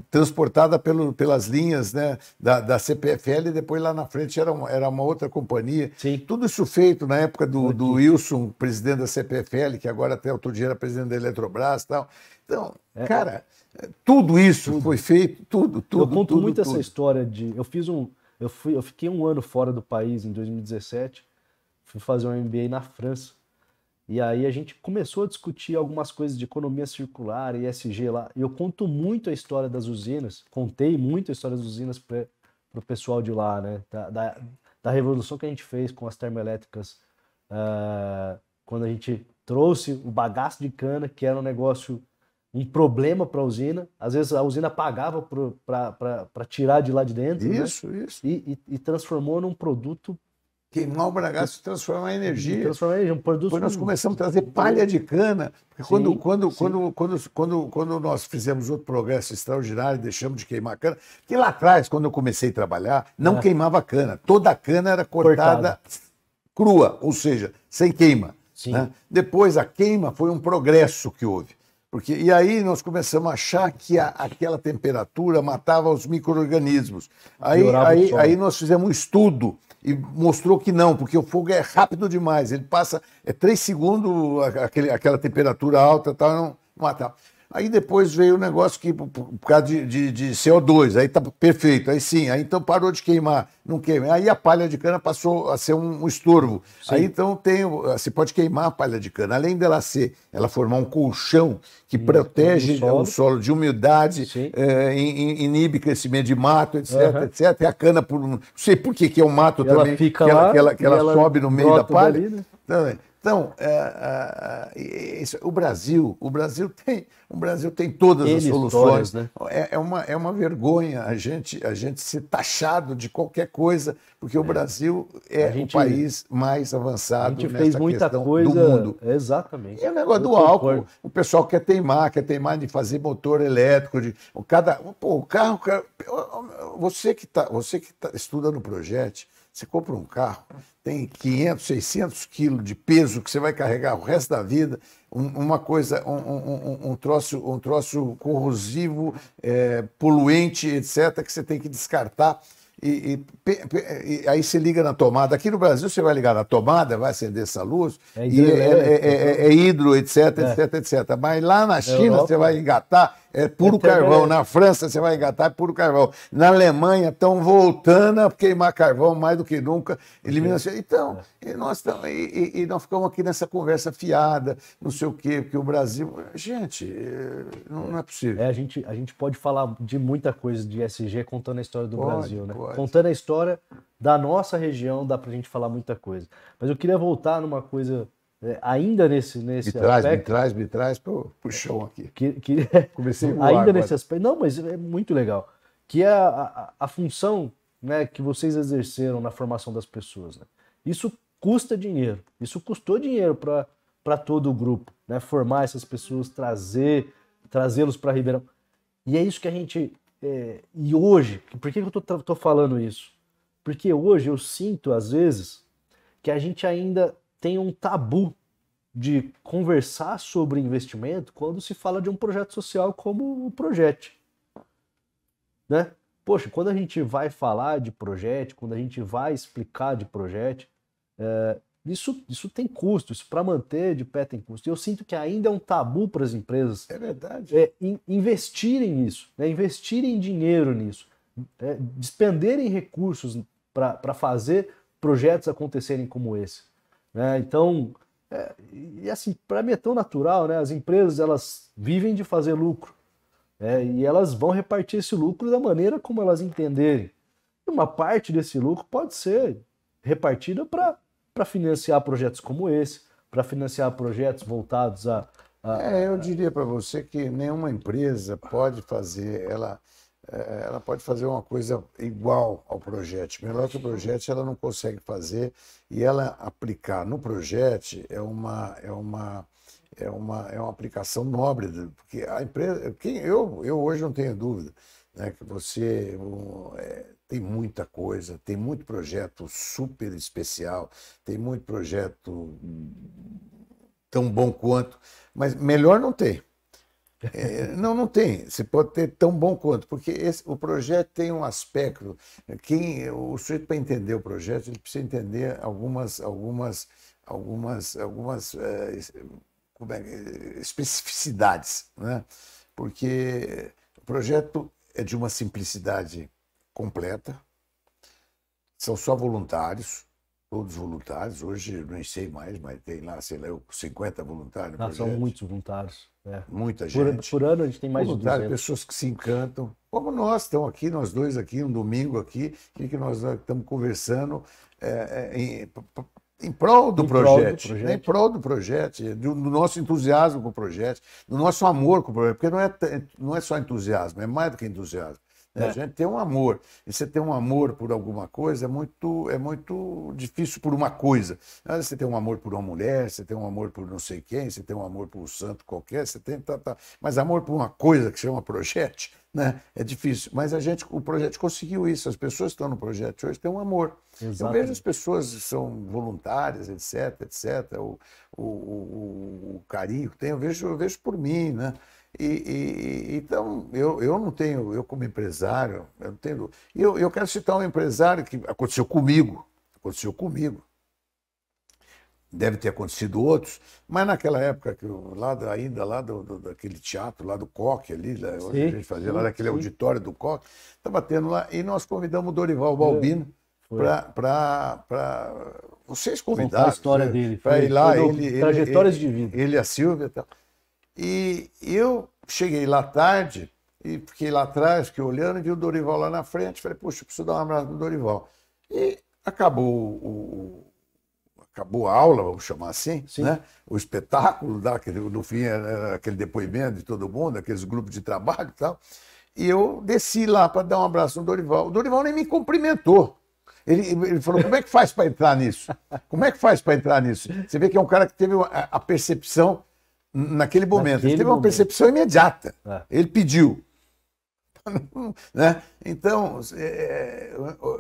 transportada pelas linhas, né, da CPFL, e depois lá na frente era uma outra companhia. Sim. Tudo isso feito na época do Wilson, presidente da CPFL, que agora até outro dia era presidente da Eletrobras e tal. Então, cara, tudo isso foi feito, tudo. Eu conto muito essa história de... Eu fiquei um ano fora do país em 2017, fui fazer um MBA na França, e aí a gente começou a discutir algumas coisas de economia circular e ESG lá, e eu conto muito a história das usinas, contei muito a história das usinas para o pessoal de lá, né, da revolução que a gente fez com as termoelétricas, quando a gente trouxe o bagaço de cana, que era um problema para a usina. Às vezes a usina pagava para tirar de lá de dentro. Isso. E transformou num produto. Queimar o bagaço e transformar em energia. Um produto. Depois nós começamos a trazer palha de cana. Porque quando nós fizemos outro progresso extraordinário e deixamos de queimar cana, que lá atrás, quando eu comecei a trabalhar, não queimava cana. Toda a cana era cortada crua, ou seja, sem queima. Né? Depois a queima foi um progresso que houve. E aí nós começamos a achar que aquela temperatura matava os micro-organismos. Aí nós fizemos um estudo e mostrou que não, porque o fogo é rápido demais. Ele passa 3 segundos, aquela temperatura alta, tal, não matava. Aí depois veio o negócio que, por causa de CO2, aí tá perfeito, aí sim, aí então parou de queimar, não queima. Aí a palha de cana passou a ser um estorvo. Sim. Aí então você pode queimar a palha de cana, além ela formar um colchão que protege o solo de umidade, inibe crescimento de mato, etc, etc. E a cana, não sei por que é um mato também, que ela sobe no meio da palha. Dali, né? Então, o Brasil tem todas as soluções. Né? É uma vergonha a gente ser taxado de qualquer coisa, porque o Brasil o país mais avançado nessa fez muita questão coisa, do mundo. Exatamente. É o negócio do álcool. O pessoal quer teimar de fazer motor elétrico. O carro. Você que estuda no Projeto, você compra um carro, tem 500, 600 quilos de peso que você vai carregar o resto da vida, um troço corrosivo, poluente, etc., que você tem que descartar. Aí você liga na tomada. Aqui no Brasil você vai ligar na tomada, vai acender essa luz, hidro, etc, etc. Mas lá na China você vai engatar, puro carvão. Na França você vai engatar, puro carvão. Na Alemanha estão voltando a queimar carvão mais do que nunca. Eliminação. Então, nós ficamos aqui nessa conversa fiada, não sei o quê, porque o Brasil... Gente, não é possível. A gente pode falar de muita coisa de ESG contando a história do Brasil, né? Contando a história da nossa região, dá pra gente falar muita coisa. Mas eu queria voltar numa coisa, ainda nesse aspecto... Me traz pro chão aqui. Comecei a voar ainda agora. Nesse aspecto... Não, mas é muito legal. Que é a função, né, que vocês exerceram na formação das pessoas. Né? Isso custa dinheiro. Isso custou dinheiro para todo o grupo. Né? Formar essas pessoas, trazê-los para Ribeirão. E é isso que a gente... e hoje, por que eu tô falando isso? Porque hoje eu sinto, às vezes, que a gente ainda tem um tabu de conversar sobre investimento quando se fala de um projeto social como o Projeto. Né? Poxa, quando a gente vai falar de projeto, quando a gente vai explicar de projeto, isso tem custo, isso para manter de pé tem custo. E eu sinto que ainda é um tabu para as empresas investirem nisso, investirem dinheiro nisso. despenderem recursos para fazer projetos acontecerem como esse, né? Então, e assim, para mim é tão natural, né? As empresas, elas vivem de fazer lucro, e elas vão repartir esse lucro da maneira como elas entenderem. E uma parte desse lucro pode ser repartida para financiar projetos como esse, para financiar projetos voltados Eu diria para você que nenhuma empresa pode fazer, ela pode fazer uma coisa igual ao projeto. Melhor que o projeto ela não consegue fazer, e ela aplicar no projeto é uma aplicação nobre, porque a empresa, eu hoje não tenho dúvida, né, que você tem muita coisa, tem muito projeto super especial, tem muito projeto tão bom quanto, mas melhor não tem. Não tem. Você pode ter tão bom quanto, porque o projeto tem um aspecto. O sujeito, para entender o projeto, ele precisa entender algumas especificidades, né? Porque o projeto é de uma simplicidade completa, são só voluntários. Todos voluntários, hoje não sei mais, mas tem lá, sei lá, 50 voluntários no são projeto. muitos voluntários. Muita gente. Por ano a gente tem mais de 200. Pessoas que se encantam, como nós estamos aqui, nós dois aqui, um domingo aqui, que nós estamos conversando em prol do projeto, né? Em prol do projeto, do nosso entusiasmo com o projeto, do nosso amor com o projeto, porque não é só entusiasmo, é mais do que entusiasmo. A gente tem um amor. E você tem um amor por alguma coisa, é muito difícil por uma coisa. Você tem um amor por uma mulher, você tem um amor por não sei quem, você tem um amor por um santo qualquer, você tem. Mas amor por uma coisa que chama projeto, né? É difícil. Mas o projeto conseguiu isso. As pessoas que estão no projeto hoje têm um amor. Exatamente. Eu vejo as pessoas que são voluntárias, etc. O carinho que tem, eu vejo por mim, né? Então, eu não tenho, eu como empresário, eu não tenho. Eu quero citar um empresário que aconteceu comigo. Deve ter acontecido outros, mas naquela época, daquele teatro, lá do Coque, ali, onde a gente fazia, lá daquele auditório do Coque, estava tendo lá, e nós convidamos o Dorival Balbino para vocês convidaram. A história dele. Para ir lá, trajetórias de vida. Ele e a Silvia e tal. E eu cheguei lá tarde e fiquei lá atrás, fiquei olhando e vi o Dorival lá na frente. Falei, poxa, eu preciso dar um abraço no Dorival. E acabou a aula, vamos chamar assim, né? O espetáculo, no fim era aquele depoimento de todo mundo, aqueles grupos de trabalho e tal. E eu desci lá para dar um abraço no Dorival. O Dorival nem me cumprimentou. Ele falou, como é que faz para entrar nisso? Como é que faz para entrar nisso? Você vê que é um cara que teve a percepção naquele momento. Ele teve uma percepção imediata. Ele pediu. Né? Então,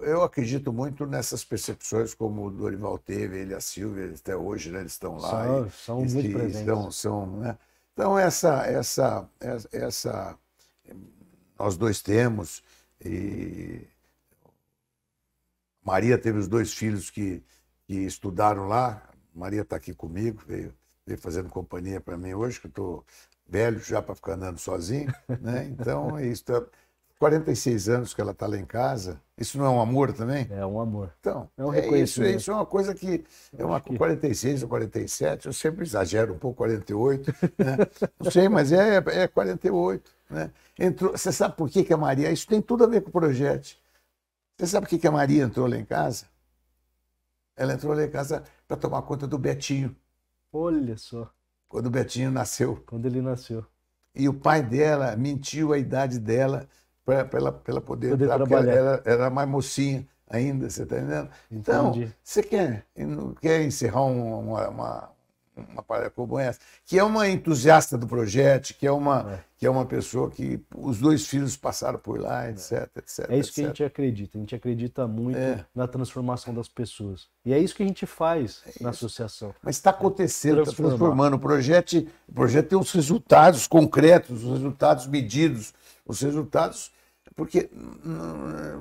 eu acredito muito nessas percepções como o Dorival teve, ele e a Silvia, até hoje, né? Eles estão lá. São muito presentes. Né? Então, essa nós dois temos. E Maria teve os 2 filhos que estudaram lá. Maria está aqui comigo, veio fazendo companhia para mim hoje, que eu estou velho já para ficar andando sozinho, né? Então, isso 46 anos que ela está lá em casa. Isso não é um amor também? É um amor. Então, é um reconhecimento. Isso é uma coisa que é uma 46 ou 47, eu sempre exagero um pouco, 48, né? Não sei, mas é 48, né? Você sabe por que a Maria... Isso tem tudo a ver com o projeto. Você sabe por que a Maria entrou lá em casa? Ela entrou lá em casa para tomar conta do Betinho. Olha só. Quando o Betinho nasceu. Quando ele nasceu. E o pai dela mentiu a idade dela para ela poder entrar, trabalhar. Porque ela era mais mocinha ainda, você está entendendo? Então, você quer encerrar uma parada como essa, que é uma entusiasta do projeto, que é uma pessoa que os 2 filhos passaram por lá, etc. É isso que a gente acredita. A gente acredita muito na transformação das pessoas. E é isso que a gente faz na associação. Mas está acontecendo, está transformando. O projeto tem os resultados concretos, os resultados medidos, os resultados... Porque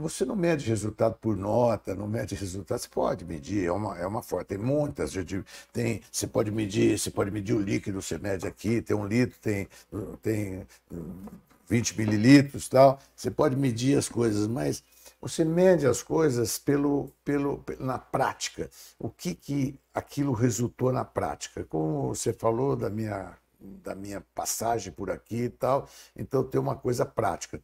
você não mede resultado por nota, não mede resultado. Você pode medir, é uma forma. Tem muitas, você pode medir o líquido, você mede aqui, tem 1 litro, tem 20 mililitros e tal. Você pode medir as coisas, mas você mede as coisas na prática. O que aquilo resultou na prática? Como você falou da minha passagem por aqui e tal, então tem uma coisa prática.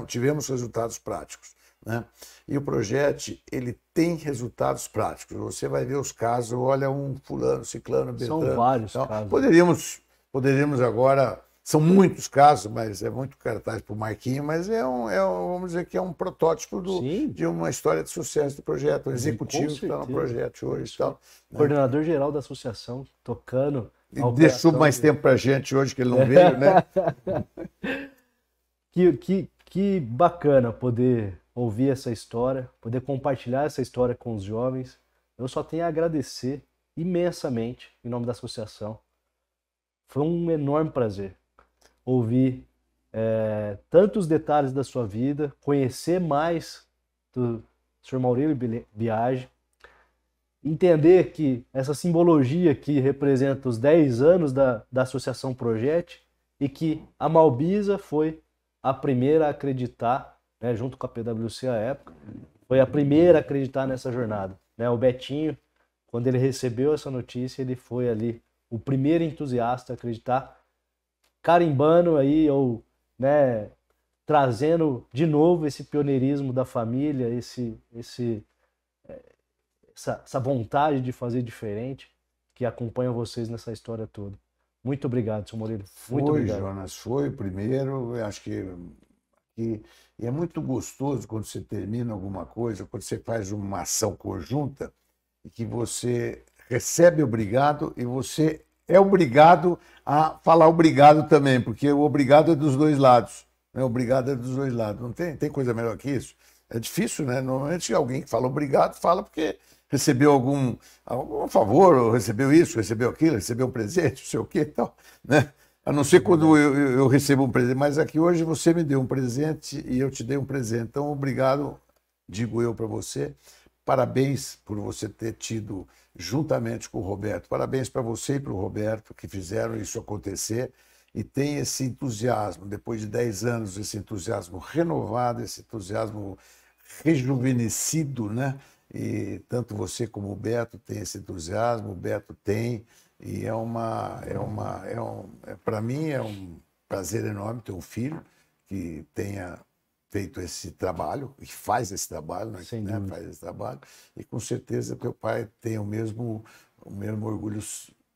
Tivemos resultados práticos, né? E o Progette, ele tem resultados práticos. Você vai ver os casos, olha um fulano, ciclano, beltrano. São vários então, casos. Poderíamos agora, são muitos casos, mas é muito cartaz para o Marquinhos, mas vamos dizer que é um protótipo de uma história de sucesso do projeto, um executivo que está no projeto hoje e tal. Né? Coordenador geral da associação, tocando. E deixou mais tempo para a gente hoje que ele não veio, né? Que bacana poder ouvir essa história, poder compartilhar essa história com os jovens. Eu só tenho a agradecer imensamente em nome da associação. Foi um enorme prazer ouvir tantos detalhes da sua vida, conhecer mais do Sr. Maurílio Biagi, entender que essa simbologia que representa os 10 anos da Associação Progette e que a Malbisa foi a primeira a acreditar, né, junto com a PwC à época, foi a primeira a acreditar nessa jornada. Né? O Betinho, quando ele recebeu essa notícia, ele foi ali o primeiro entusiasta a acreditar, carimbando aí, ou né, trazendo de novo esse pioneirismo da família, essa vontade de fazer diferente que acompanha vocês nessa história toda. Muito obrigado, Sr. Maurílio. Muito obrigado. Jonas, foi o primeiro. Eu acho que e é muito gostoso quando você termina alguma coisa, quando você faz uma ação conjunta e que você recebe obrigado e você é obrigado a falar obrigado também, porque o obrigado é dos dois lados. Né? Obrigado é dos dois lados. Não tem coisa melhor que isso. É difícil, né? Normalmente alguém que fala obrigado fala porque recebeu algum favor, ou recebeu isso, recebeu aquilo, recebeu um presente, não sei o quê e tal, né? A não ser quando eu recebo um presente, mas aqui hoje você me deu um presente e eu te dei um presente. Então, obrigado, digo eu para você. Parabéns por você ter tido, juntamente com o Roberto, parabéns para você e para o Roberto, que fizeram isso acontecer. E tem esse entusiasmo, depois de 10 anos, esse entusiasmo renovado, esse entusiasmo rejuvenescido, né? E tanto você como o Beto tem esse entusiasmo, o Beto tem, e para mim é um prazer enorme ter um filho que tenha feito esse trabalho, e faz esse trabalho, né? Faz esse trabalho, e com certeza teu pai tem o mesmo orgulho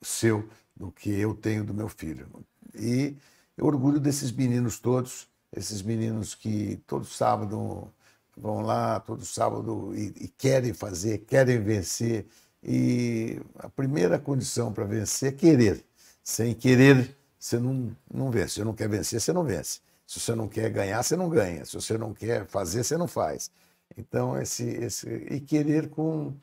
seu do que eu tenho do meu filho. E eu orgulho desses meninos todos, esses meninos que todo sábado vão lá, todo sábado, e querem fazer, querem vencer. E a primeira condição para vencer é querer. Sem querer, você não vence. Se você não quer vencer, você não vence. Se você não quer ganhar, você não ganha. Se você não quer fazer, você não faz. Então, e querer com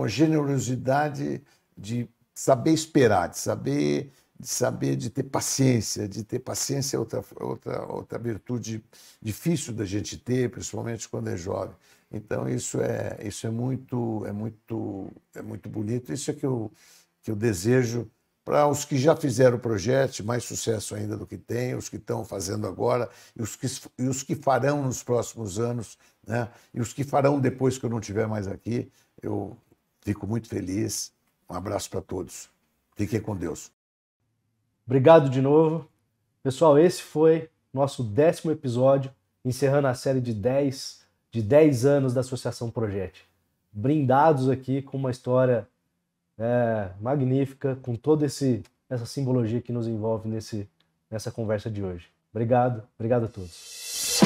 generosidade de saber esperar, de ter paciência. De ter paciência é outra virtude difícil da gente ter, principalmente quando é jovem. Então, isso é muito bonito. Isso é que eu desejo para os que já fizeram o projeto, mais sucesso ainda do que tem, os que estão fazendo agora e os que farão nos próximos anos, né? E os que farão depois que eu não estiver mais aqui. Eu fico muito feliz. Um abraço para todos. Fiquem com Deus. Obrigado de novo. Pessoal, esse foi nosso 10º episódio, encerrando a série de 10 anos da Associação Progette. Brindados aqui com uma história magnífica, com toda essa simbologia que nos envolve nessa conversa de hoje. Obrigado a todos.